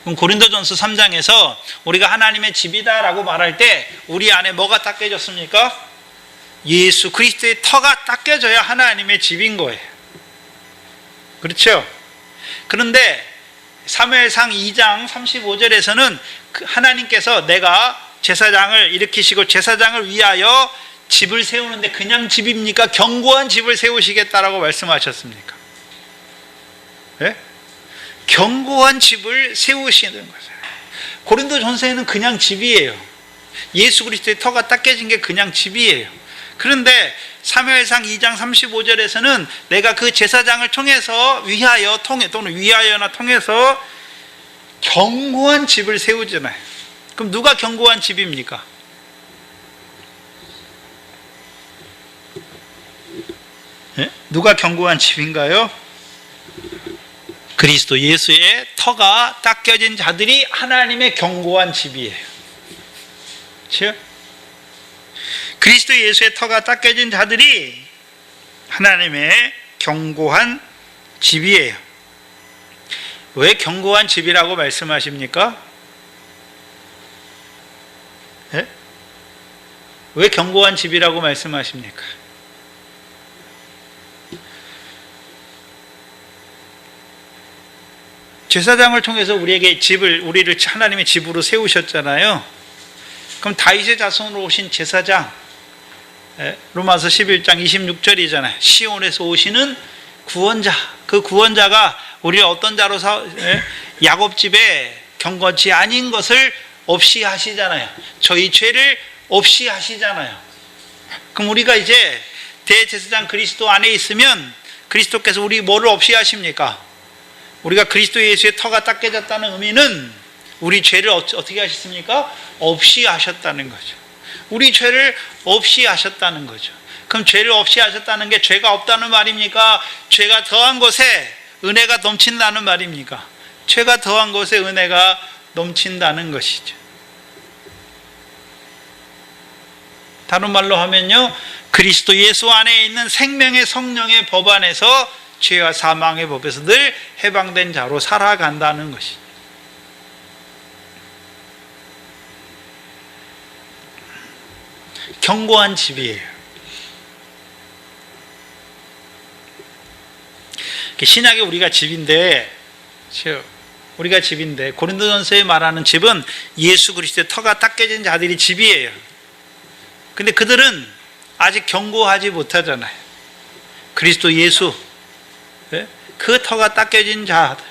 S1: 그럼 고린도전서 3장에서 우리가 하나님의 집이다 라고 말할 때 우리 안에 뭐가 닦여졌습니까? 예수 그리스도의 터가 닦여져야 하나님의 집인 거예요. 그렇죠? 그런데 사무엘상 2장 35절에서는 하나님께서 내가 제사장을 일으키시고 제사장을 위하여 집을 세우는데 그냥 집입니까? 견고한 집을 세우시겠다라고 말씀하셨습니까? 네? 견고한 집을 세우시는 거죠. 고린도전서에는 그냥 집이에요. 예수 그리스도의 터가 닦여진 게 그냥 집이에요. 그런데 사무엘상 2장 35절에서는 내가 그 제사장을 통해서 위하여나 통해서 견고한 집을 세우잖아요. 그럼 누가 견고한 집입니까? 네? 누가 견고한 집인가요? 그리스도 예수의 터가 닦여진 자들이 하나님의 견고한 집이에요. 그렇죠? 그리스도 예수의 터가 닦여진 자들이 하나님의 견고한 집이에요. 왜 견고한 집이라고 말씀하십니까? 네? 왜 견고한 집이라고 말씀하십니까? 제사장을 통해서 우리를 하나님의 집으로 세우셨잖아요. 그럼 다윗의 자손으로 오신 제사장, 로마서 11장 26절이잖아요. 시온에서 오시는 구원자, 그 구원자가 우리를 어떤 자로 야곱집에 경건치 아닌 것을 없이 하시잖아요. 저희 죄를 없이 하시잖아요. 그럼 우리가 이제 대제사장 그리스도 안에 있으면 그리스도께서 우리 뭐를 없이 하십니까? 우리가 그리스도 예수의 터가 닦여졌다는 의미는 우리 죄를 어떻게 하셨습니까? 없이 하셨다는 거죠. 우리 죄를 없이 하셨다는 거죠. 그럼 죄를 없이 하셨다는 게 죄가 없다는 말입니까? 죄가 더한 곳에 은혜가 넘친다는 말입니까? 죄가 더한 곳에 은혜가 넘친다는 것이죠. 다른 말로 하면요, 그리스도 예수 안에 있는 생명의 성령의 법 안에서 죄와 사망의 법에서 늘 해방된 자로 살아간다는 것이죠. 견고한 집이에요. 신약에 우리가 집인데 고린도전서에 말하는 집은 예수 그리스도의 터가 닦여진 자들이 집이에요. 근데 그들은 아직 견고하지 못하잖아요. 그리스도 예수, 그 터가 닦여진 자들,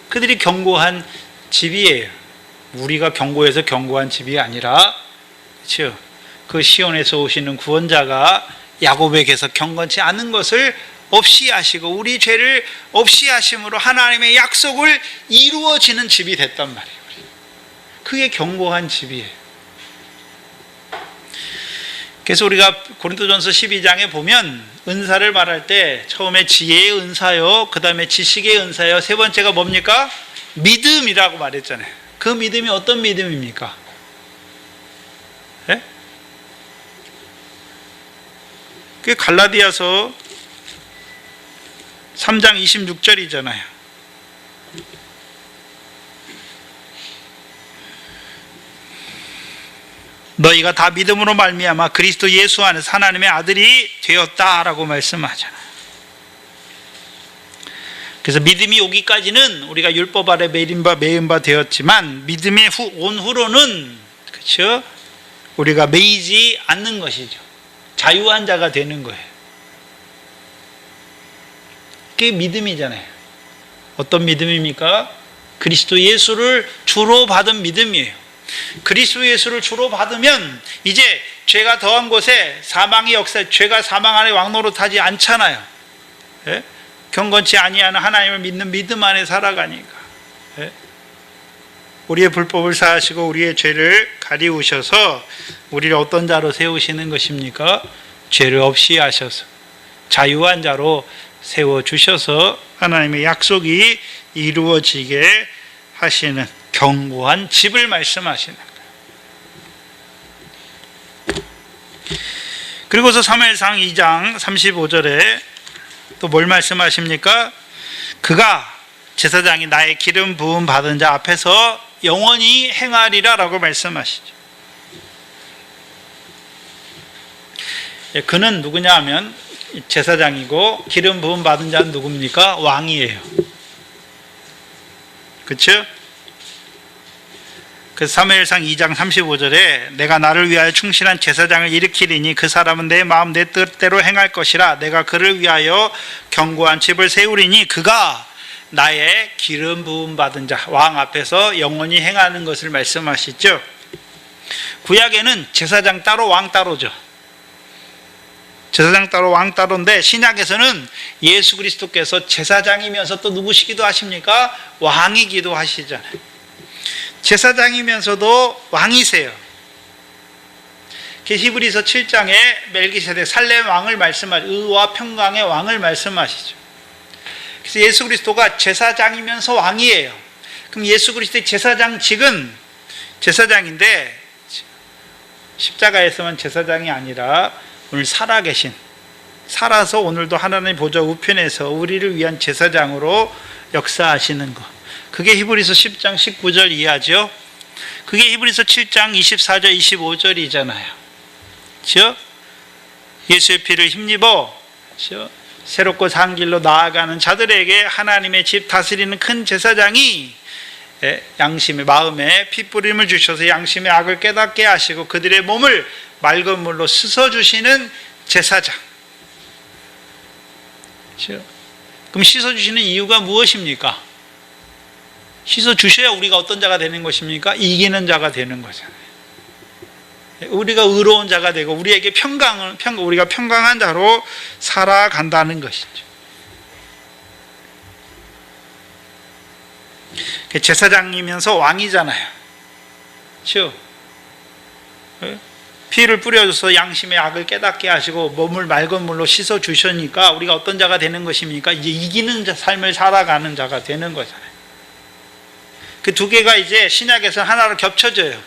S1: 그들이 견고한 집이에요. 우리가 견고해서 견고한 집이 아니라, 그렇죠? 그 시온에서 오시는 구원자가 야곱에게서 경건치 않은 것을 없이 하시고 우리 죄를 없이 하심으로 하나님의 약속을 이루어지는 집이 됐단 말이에요. 그게 견고한 집이에요. 그래서 우리가 고린도전서 12장에 보면 은사를 말할 때 처음에 지혜의 은사요, 그 다음에 지식의 은사요, 세 번째가 뭡니까? 믿음이라고 말했잖아요. 그 믿음이 어떤 믿음입니까? 그게 갈라디아서 3장 26절이잖아요. 너희가 다 믿음으로 말미암아 그리스도 예수 안에서 하나님의 아들이 되었다라고 말씀하잖아요. 그래서 믿음이 오기까지는 우리가 율법 아래 매인 바 되었지만 믿음의 온 후로는 그렇죠? 우리가 매이지 않는 것이죠. 자유한 자가 되는 거예요. 그게 믿음이잖아요. 어떤 믿음입니까? 그리스도 예수를 주로 받은 믿음이에요. 그리스도 예수를 주로 받으면 이제 죄가 더한 곳에 사망의 역사, 죄가 사망 안에 왕노릇하지 않잖아요. 예? 경건치 아니하는 하나님을 믿는 믿음 안에 살아가니까. 예? 우리의 불법을 사하시고 우리의 죄를 가리우셔서 우리를 어떤 자로 세우시는 것입니까? 죄를 없이 하셔서 자유한 자로 세워주셔서 하나님의 약속이 이루어지게 하시는 견고한 집을 말씀하시는 거예요. 그리고서 사무엘상 2장 35절에 또 뭘 말씀하십니까? 그가 제사장이 나의 기름 부음 받은 자 앞에서 영원히 행하리라 라고 말씀하시죠. 그는 누구냐 하면 제사장이고 기름 부음 받은 자는 누굽니까? 왕이에요. 그렇죠? 그래서 사무엘상 2장 35절에 내가 나를 위하여 충실한 제사장을 일으키리니 그 사람은 내 마음 내 뜻대로 행할 것이라 내가 그를 위하여 견고한 집을 세우리니 그가 나의 기름 부음 받은 자 왕 앞에서 영원히 행하는 것을 말씀하시죠. 구약에는 제사장 따로 왕 따로죠. 제사장 따로 왕 따로인데 신약에서는 예수 그리스도께서 제사장이면서 또 누구시기도 하십니까? 왕이기도 하시잖아요. 제사장이면서도 왕이세요. 히브리서 7장에 멜기세덱 살렘 왕을 말씀하시죠. 의와 평강의 왕을 말씀하시죠. 그래서 예수 그리스도가 제사장이면서 왕이에요. 그럼 예수 그리스도의 제사장직은 제사장인데 십자가에서만 제사장이 아니라 오늘 살아계신, 살아서 오늘도 하나님 보좌 우편에서 우리를 위한 제사장으로 역사하시는 것, 그게 히브리서 10장 19절 이하죠. 그게 히브리서 7장 24절 25절이잖아요. 그렇죠? 예수의 피를 힘입어 그렇죠? 새롭고 산 길로 나아가는 자들에게 하나님의 집 다스리는 큰 제사장이 양심의 마음에 핏부림을 주셔서 양심의 악을 깨닫게 하시고 그들의 몸을 맑은 물로 씻어주시는 제사장. 그렇죠? 그럼 씻어주시는 이유가 무엇입니까? 씻어주셔야 우리가 어떤 자가 되는 것입니까? 이기는 자가 되는 거잖아요. 우리가 의로운 자가 되고 우리에게 우리가 평강한 자로 살아간다는 것이죠. 제사장이면서 왕이잖아요. 그렇죠? 피를 뿌려줘서 양심의 악을 깨닫게 하시고 몸을 맑은 물로 씻어주시니까 우리가 어떤 자가 되는 것입니까? 이제 이기는 삶을 살아가는 자가 되는 거잖아요. 그 두 개가 이제 신약에서 하나로 겹쳐져요.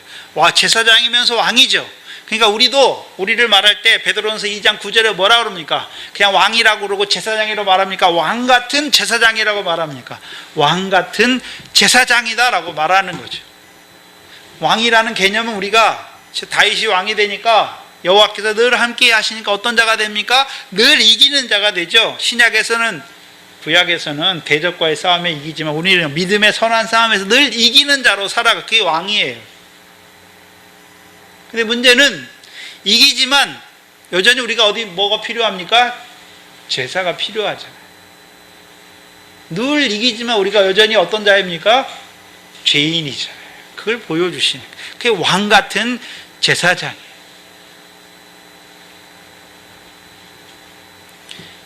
S1: 제사장이면서 왕이죠. 그러니까 우리를 말할 때 베드로전서 2장 9절에 뭐라 그럽니까? 그냥 왕이라고 그러고 제사장이라고 말합니까? 왕 같은 제사장이라고 말합니까? 왕 같은 제사장이다라고 말하는 거죠. 왕이라는 개념은 우리가 다윗이 왕이 되니까 여호와께서 늘 함께 하시니까 어떤 자가 됩니까? 늘 이기는 자가 되죠. 구약에서는 대적과의 싸움에 이기지만 우리는 믿음의 선한 싸움에서 늘 이기는 자로 살아가. 그게 왕이에요. 근데 문제는 이기지만 여전히 우리가 뭐가 필요합니까? 제사가 필요하잖아요. 늘 이기지만 우리가 여전히 어떤 자입니까? 죄인이잖아요. 그걸 보여주시는 그게 왕 같은 제사장이에요.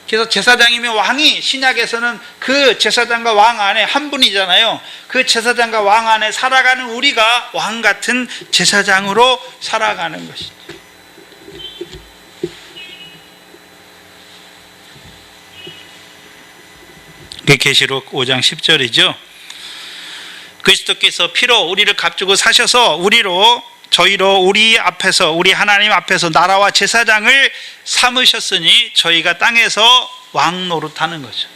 S1: 그래서 제사장이면 왕이 신약에서는 그 제사장과 왕 안에 한 분이잖아요. 그 제사장과 왕 안에 살아가는 우리가 왕 같은 제사장으로 살아가는 것이죠. 그게 계시록 5장 10절이죠. 그리스도께서 피로 우리를 값주고 사셔서 우리로 저희로 우리 앞에서, 우리 하나님 앞에서 나라와 제사장을 삼으셨으니 저희가 땅에서 왕 노릇하는 거죠.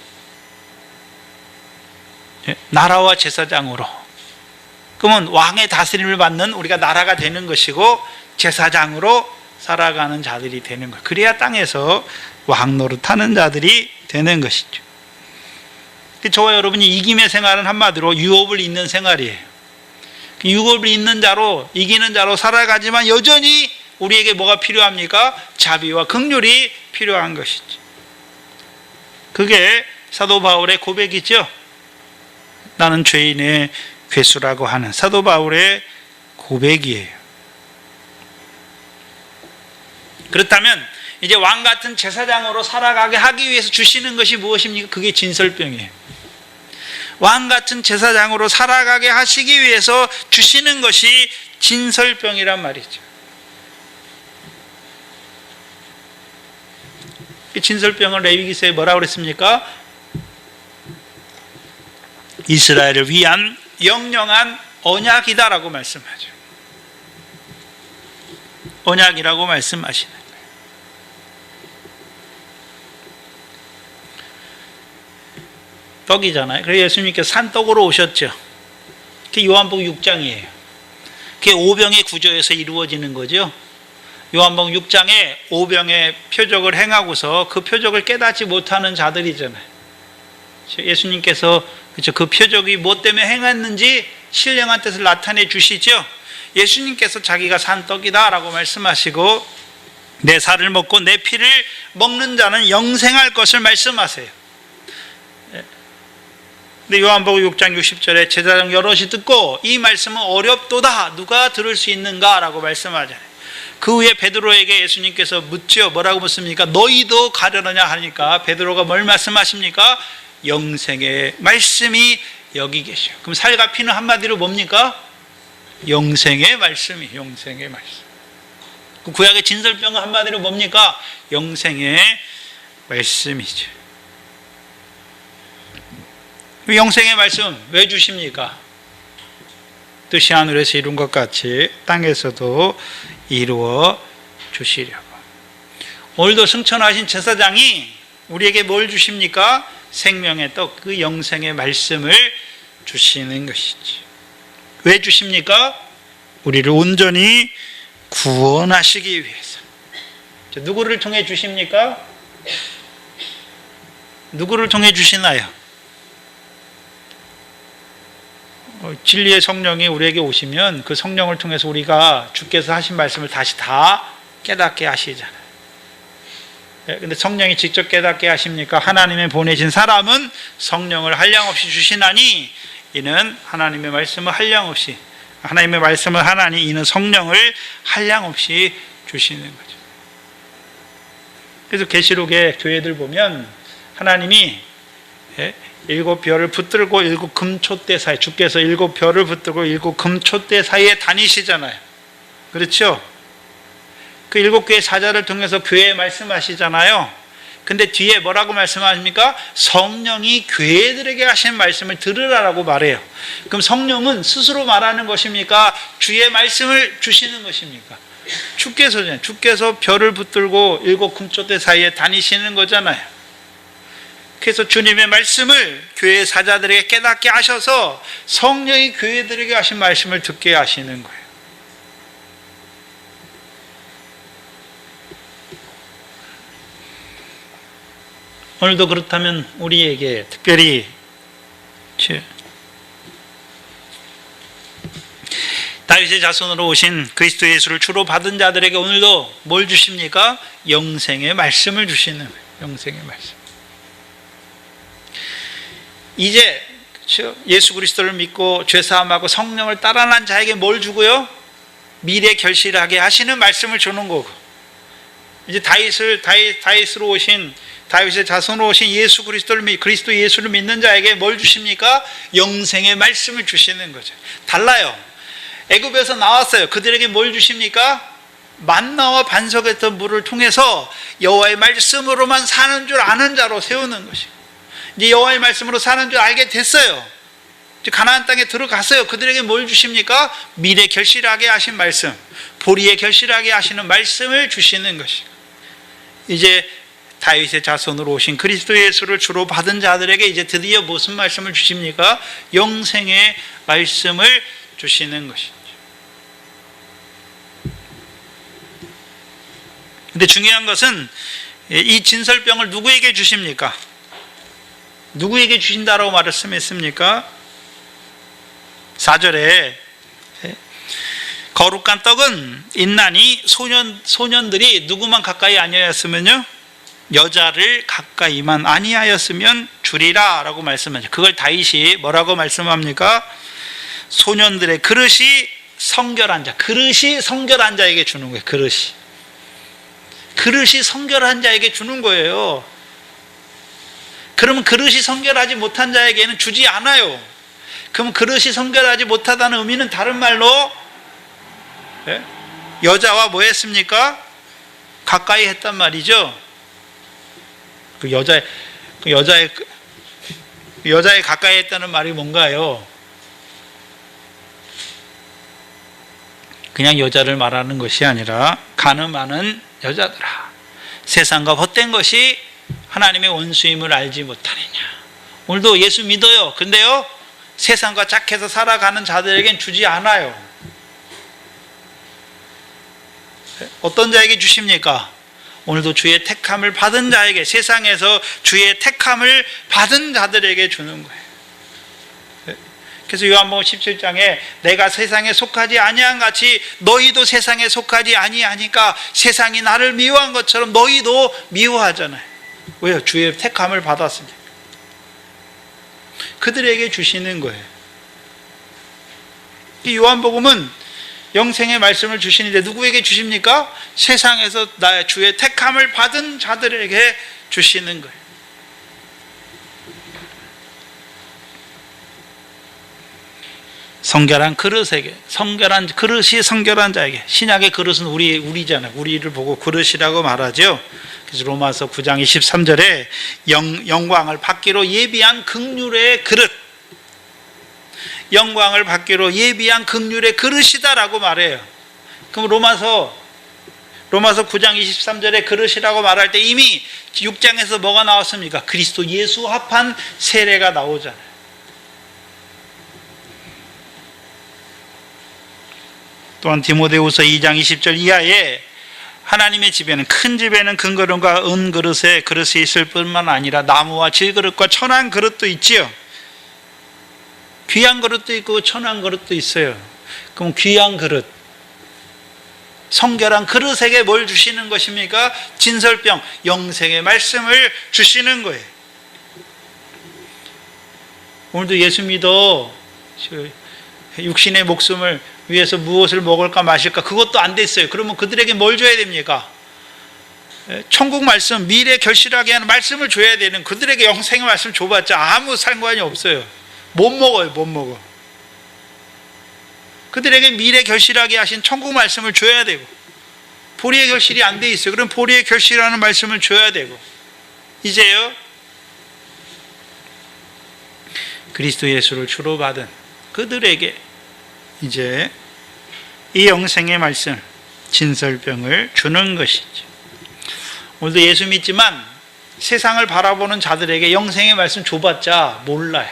S1: 나라와 제사장으로. 그러면 왕의 다스림을 받는 우리가 나라가 되는 것이고 제사장으로 살아가는 자들이 되는 거예요. 그래야 땅에서 왕 노릇하는 자들이 되는 것이죠. 저와 여러분이 이김의 생활은 한마디로 유업을 잇는 생활이에요. 유업을 잇는 자로, 이기는 자로 살아가지만 여전히 우리에게 뭐가 필요합니까? 자비와 긍휼이 필요한 것이죠. 그게 사도 바울의 고백이죠. 나는 죄인의 괴수라고 하는 사도 바울의 고백이에요. 그렇다면 이제 왕 같은 제사장으로 살아가게 하기 위해서 주시는 것이 무엇입니까? 그게 진설병이에요. 왕 같은 제사장으로 살아가게 하시기 위해서 주시는 것이 진설병이란 말이죠. 이 진설병을 레위기서에 뭐라고 그랬습니까? 이스라엘을 위한 영영한 언약이다라고 말씀하죠. 언약이라고 말씀하시는 거예요. 떡이잖아요. 그래서 예수님께서 산떡으로 오셨죠. 그게 요한복음 6장이에요. 그게 오병의 구조에서 이루어지는 거죠. 요한복음 6장에 오병의 표적을 행하고서 그 표적을 깨닫지 못하는 자들이잖아요. 예수님께서 그 표적이 뭐 때문에 행했는지 신령한 뜻을 나타내 주시죠. 예수님께서 자기가 산 떡이다 라고 말씀하시고 내 살을 먹고 내 피를 먹는 자는 영생할 것을 말씀하세요. 근데 요한복음 6장 60절에 제사장 여럿이 듣고 이 말씀은 어렵도다, 누가 들을 수 있는가 라고 말씀하잖아요. 그 후에 베드로에게 예수님께서 묻죠. 뭐라고 묻습니까? 너희도 가려느냐 하니까 베드로가 뭘 말씀하십니까? 영생의 말씀이 여기 계셔. 그럼 살과 피는 한마디로 뭡니까? 영생의 말씀이, 영생의 말씀. 그 구약의 진설병은 한마디로 뭡니까? 영생의 말씀이죠. 영생의 말씀 왜 주십니까? 뜻이 하늘에서 이룬 것 같이 땅에서도 이루어 주시려고. 오늘도 승천하신 제사장이 우리에게 뭘 주십니까? 생명의 떡, 그 영생의 말씀을 주시는 것이지. 왜 주십니까? 우리를 온전히 구원하시기 위해서. 누구를 통해 주십니까? 누구를 통해 주시나요? 진리의 성령이 우리에게 오시면 그 성령을 통해서 우리가 주께서 하신 말씀을 다시 다 깨닫게 하시잖아요. 근데 성령이 직접 깨닫게 하십니까? 하나님의 보내신 사람은 성령을 한량없이 주시나니 이는 하나님의 말씀을 한량없이, 하나님의 말씀을 하나니 이는 성령을 한량없이 주시는 거죠. 그래서 계시록의 교회들 보면 하나님이 7 별을 붙들고 7 금촛대 사이, 주께서 7 별을 붙들고 7 금촛대 사이에 다니시잖아요. 그렇죠? 그 7개의 사자를 통해서 교회에 말씀하시잖아요. 근데 뒤에 뭐라고 말씀하십니까? 성령이 교회들에게 하신 말씀을 들으라라고 말해요. 그럼 성령은 스스로 말하는 것입니까? 주의 말씀을 주시는 것입니까? 주께서 별을 붙들고 7 금촛대 사이에 다니시는 거잖아요. 그래서 주님의 말씀을 교회 사자들에게 깨닫게 하셔서 성령이 교회들에게 하신 말씀을 듣게 하시는 거예요. 오늘도 그렇다면 우리에게 특별히 다윗의 자손으로 오신 그리스도 예수를 주로 받은 자들에게 오늘도 뭘 주십니까? 영생의 말씀을 주시는 거예요. 영생의 말씀. 이제 예수 그리스도를 믿고 죄사함하고 성령을 따라난 자에게 뭘 주고요? 미래 결실하게 하시는 말씀을 주는 거고, 이제 다윗으로 오신, 다윗의 자손으로 오신 예수 그리스도를 그리스도 예수를 믿는 자에게 뭘 주십니까? 영생의 말씀을 주시는 거죠. 달라요. 애굽에서 나왔어요. 그들에게 뭘 주십니까? 만나와 반석했던 물을 통해서 여호와의 말씀으로만 사는 줄 아는 자로 세우는 것이고, 이제 여호와의 말씀으로 사는 줄 알게 됐어요. 가나안 땅에 들어갔어요. 그들에게 뭘 주십니까? 미래 결실하게 하신 말씀, 보리에 결실하게 하시는 말씀을 주시는 것이고, 이제 다윗의 자손으로 오신 그리스도 예수를 주로 받은 자들에게 이제 드디어 무슨 말씀을 주십니까? 영생의 말씀을 주시는 것이죠. 근데 중요한 것은 이 진설병을 누구에게 주십니까? 누구에게 주신다라고 말씀했습니까? 4절에 거룩한 떡은 있나니 소년들이 누구만 가까이 아니하였으면요, 여자를 가까이만 아니하였으면 주리라 라고 말씀하죠. 그걸 다윗이 뭐라고 말씀합니까? 소년들의 그릇이 성결한 자, 그릇이 성결한 자에게 주는 거예요. 그릇이 성결한 자에게 주는 거예요. 그러면 그릇이 성결하지 못한 자에게는 주지 않아요. 그럼 그릇이 성결하지 못하다는 의미는 다른 말로 여자와 뭐 했습니까? 가까이 했단 말이죠. 여자에 가까이 했다는 말이 뭔가요? 그냥 여자를 말하는 것이 아니라 가늠하는 여자들아, 세상과 헛된 것이 하나님의 원수임을 알지 못하느냐. 오늘도 예수 믿어요. 근데요, 세상과 짝해서 살아가는 자들에겐 주지 않아요. 어떤 자에게 주십니까? 오늘도 주의 택함을 받은 자에게, 세상에서 주의 택함을 받은 자들에게 주는 거예요. 그래서 요한복음 17장에 내가 세상에 속하지 아니한 같이 너희도 세상에 속하지 아니하니까 세상이 나를 미워한 것처럼 너희도 미워하잖아요. 왜요? 주의 택함을 받았으니까. 그들에게 주시는 거예요. 이 요한복음은 영생의 말씀을 주시는데 누구에게 주십니까? 세상에서 나의 주의 택함을 받은 자들에게 주시는 거예요. 성결한 그릇에게, 성결한 그릇이 성결한 자에게. 신약의 그릇은 우리잖아요. 우리를 보고 그릇이라고 말하죠. 그래서 로마서 9장 23절에 영광을 받기로 예비한 긍휼의 그릇, 영광을 받기로 예비한 긍휼의 그릇이다라고 말해요. 그럼 로마서 9장 23절에 그릇이라고 말할 때 이미 6장에서 뭐가 나왔습니까? 그리스도 예수 합한 세례가 나오잖아요. 또한 디모데후서 2장 20절 이하에 하나님의 집에는, 큰 집에는 금그릇과 은그릇에 그릇이 있을 뿐만 아니라 나무와 질그릇과 천한 그릇도 있지요. 귀한 그릇도 있고 천한 그릇도 있어요. 그럼 귀한 그릇, 성결한 그릇에게 뭘 주시는 것입니까? 진설병, 영생의 말씀을 주시는 거예요. 오늘도 예수 믿어 육신의 목숨을 위해서 무엇을 먹을까 마실까, 그것도 안 됐어요. 그러면 그들에게 뭘 줘야 됩니까? 천국 말씀, 미래 결실하게 하는 말씀을 줘야 되는, 그들에게 영생의 말씀 줘봤자 아무 상관이 없어요. 못 먹어. 그들에게 미래 결실하게 하신 천국 말씀을 줘야 되고, 보리의 결실이 안 돼 있어요. 그럼 보리의 결실하는 말씀을 줘야 되고, 이제요, 그리스도 예수를 주로 받은 그들에게 이제 이 영생의 말씀, 진설병을 주는 것이죠. 오늘도 예수 믿지만 세상을 바라보는 자들에게 영생의 말씀 줘봤자 몰라요.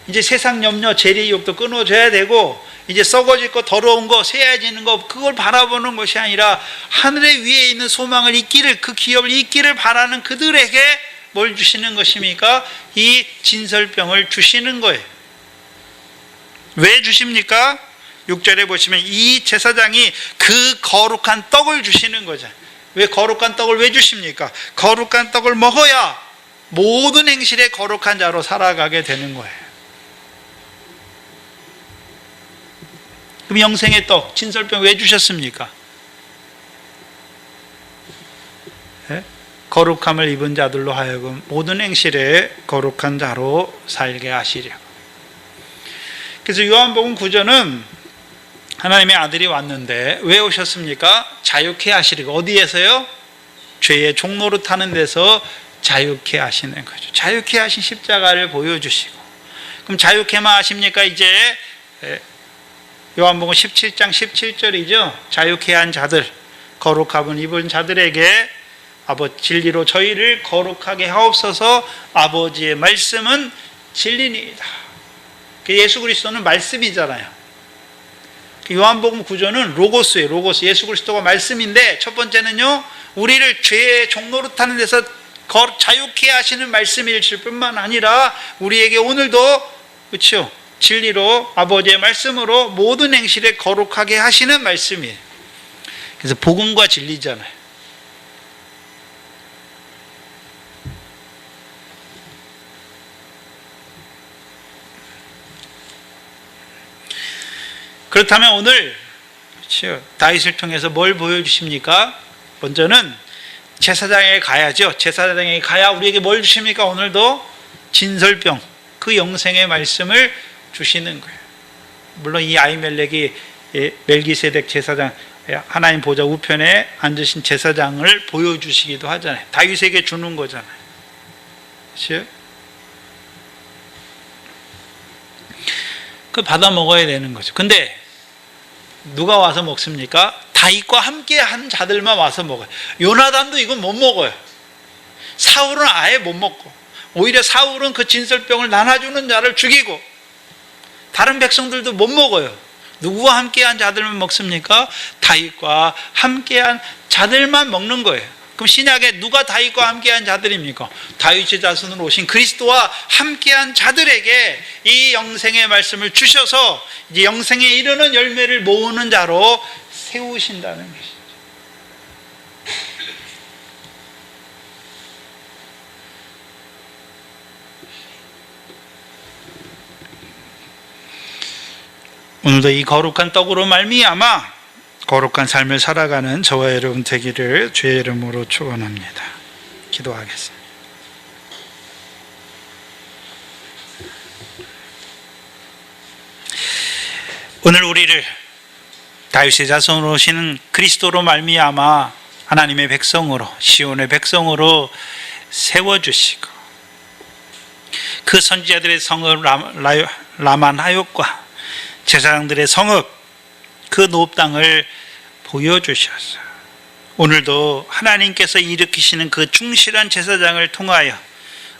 S1: 이제 세상 염려, 재리욕도 끊어줘야 되고, 이제 썩어질 거, 더러운 거, 새해지는 거, 그걸 바라보는 것이 아니라 하늘의 위에 있는 소망을 잊기를, 그 기업을 잊기를 바라는 그들에게 뭘 주시는 것입니까? 이 진설병을 주시는 거예요. 왜 주십니까? 6절에 보시면 이 제사장이 그 거룩한 떡을 주시는 거죠. 왜 거룩한 떡을 왜 주십니까? 거룩한 떡을 먹어야 모든 행실에 거룩한 자로 살아가게 되는 거예요. 그럼 영생의 떡, 진설병 왜 주셨습니까? 네? 거룩함을 입은 자들로 하여금 모든 행실에 거룩한 자로 살게 하시려고. 그래서 요한복음 9절은 하나님의 아들이 왔는데 왜 오셨습니까? 자유케 하시려고. 어디에서요? 죄의 종로로 타는 데서 자유케 하시는 거죠. 자유케 하신 십자가를 보여주시고, 그럼 자유케만 하십니까? 이제 요한복음 17장 17절이죠. 자유케 한 자들, 거룩함을 입은 자들에게 진리로 저희를 거룩하게 하옵소서. 아버지의 말씀은 진리니이다. 예수 그리스도는 말씀이잖아요. 요한복음 9조는 로고스예요. 로고스. 예수 그리스도가 말씀인데, 첫 번째는요, 우리를 죄의 종노릇하는 데서 자유케 하시는 말씀일 뿐만 아니라 우리에게 오늘도, 그렇죠, 진리로 아버지의 말씀으로 모든 행실에 거룩하게 하시는 말씀이에요. 그래서 복음과 진리잖아요. 그렇다면 오늘, 그렇죠, 다윗을 통해서 뭘 보여주십니까? 먼저는 제사장에게 가야죠. 제사장에게 가야 우리에게 뭘 주십니까? 오늘도 진설병, 그 영생의 말씀을 주시는 거예요. 물론 이 아히멜렉이 멜기세덱 제사장, 하나님 보좌 우편에 앉으신 제사장을 보여주시기도 하잖아요. 다윗에게 주는 거잖아요. 그렇죠? 그 받아 먹어야 되는 거죠. 근데 누가 와서 먹습니까? 다윗과 함께 한 자들만 와서 먹어요. 요나단도 이건 못 먹어요. 사울은 아예 못 먹고, 오히려 사울은 그 진설병을 나눠주는 자를 죽이고, 다른 백성들도 못 먹어요. 누구와 함께한 자들만 먹습니까? 다윗과 함께한 자들만 먹는 거예요. 그럼 신약에 누가 다윗과 함께한 자들입니까? 다윗의 자손으로 오신 그리스도와 함께한 자들에게 이 영생의 말씀을 주셔서 이제 영생에 이르는 열매를 모으는 자로 세우신다는 것이죠. 오늘도 이 거룩한 떡으로 말미암아 거룩한 삶을 살아가는 저와 여러분 되기를 주의 이름으로 축원합니다. 기도하겠습니다. 오늘 우리를 다윗의 자손으로 오시는 그리스도로 말미암아 하나님의 백성으로, 시온의 백성으로 세워주시고, 그 선지자들의 성읍 라만하얏과 제사장들의 성읍, 그 높당을 보여주셔서 오늘도 하나님께서 일으키시는 그 충실한 제사장을 통하여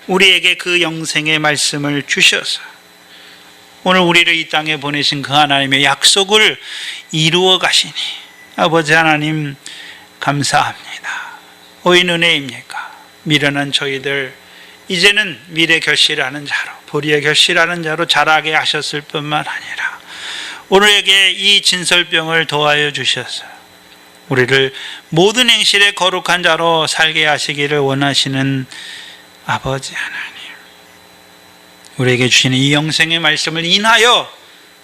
S1: 우리에게 그 영생의 말씀을 주셔서 오늘 우리를 이 땅에 보내신 그 하나님의 약속을 이루어 가시니 아버지 하나님 감사합니다. 오인 은혜입니까? 미련한 저희들 이제는 미래 결실하는 자로, 보리의 결실하는 자로 자라게 하셨을 뿐만 아니라 오늘에게 이 진설병을 도와여 주셔서 우리를 모든 행실에 거룩한 자로 살게 하시기를 원하시는 아버지 하나님, 우리에게 주시는 이 영생의 말씀을 인하여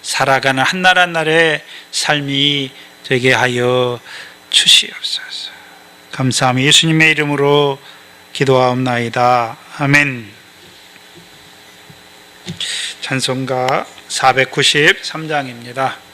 S1: 살아가는 한날 한날의 삶이 되게 하여 주시옵소서. 감사합니다. 예수님의 이름으로 기도하옵나이다. 아멘. 찬송가 493장입니다.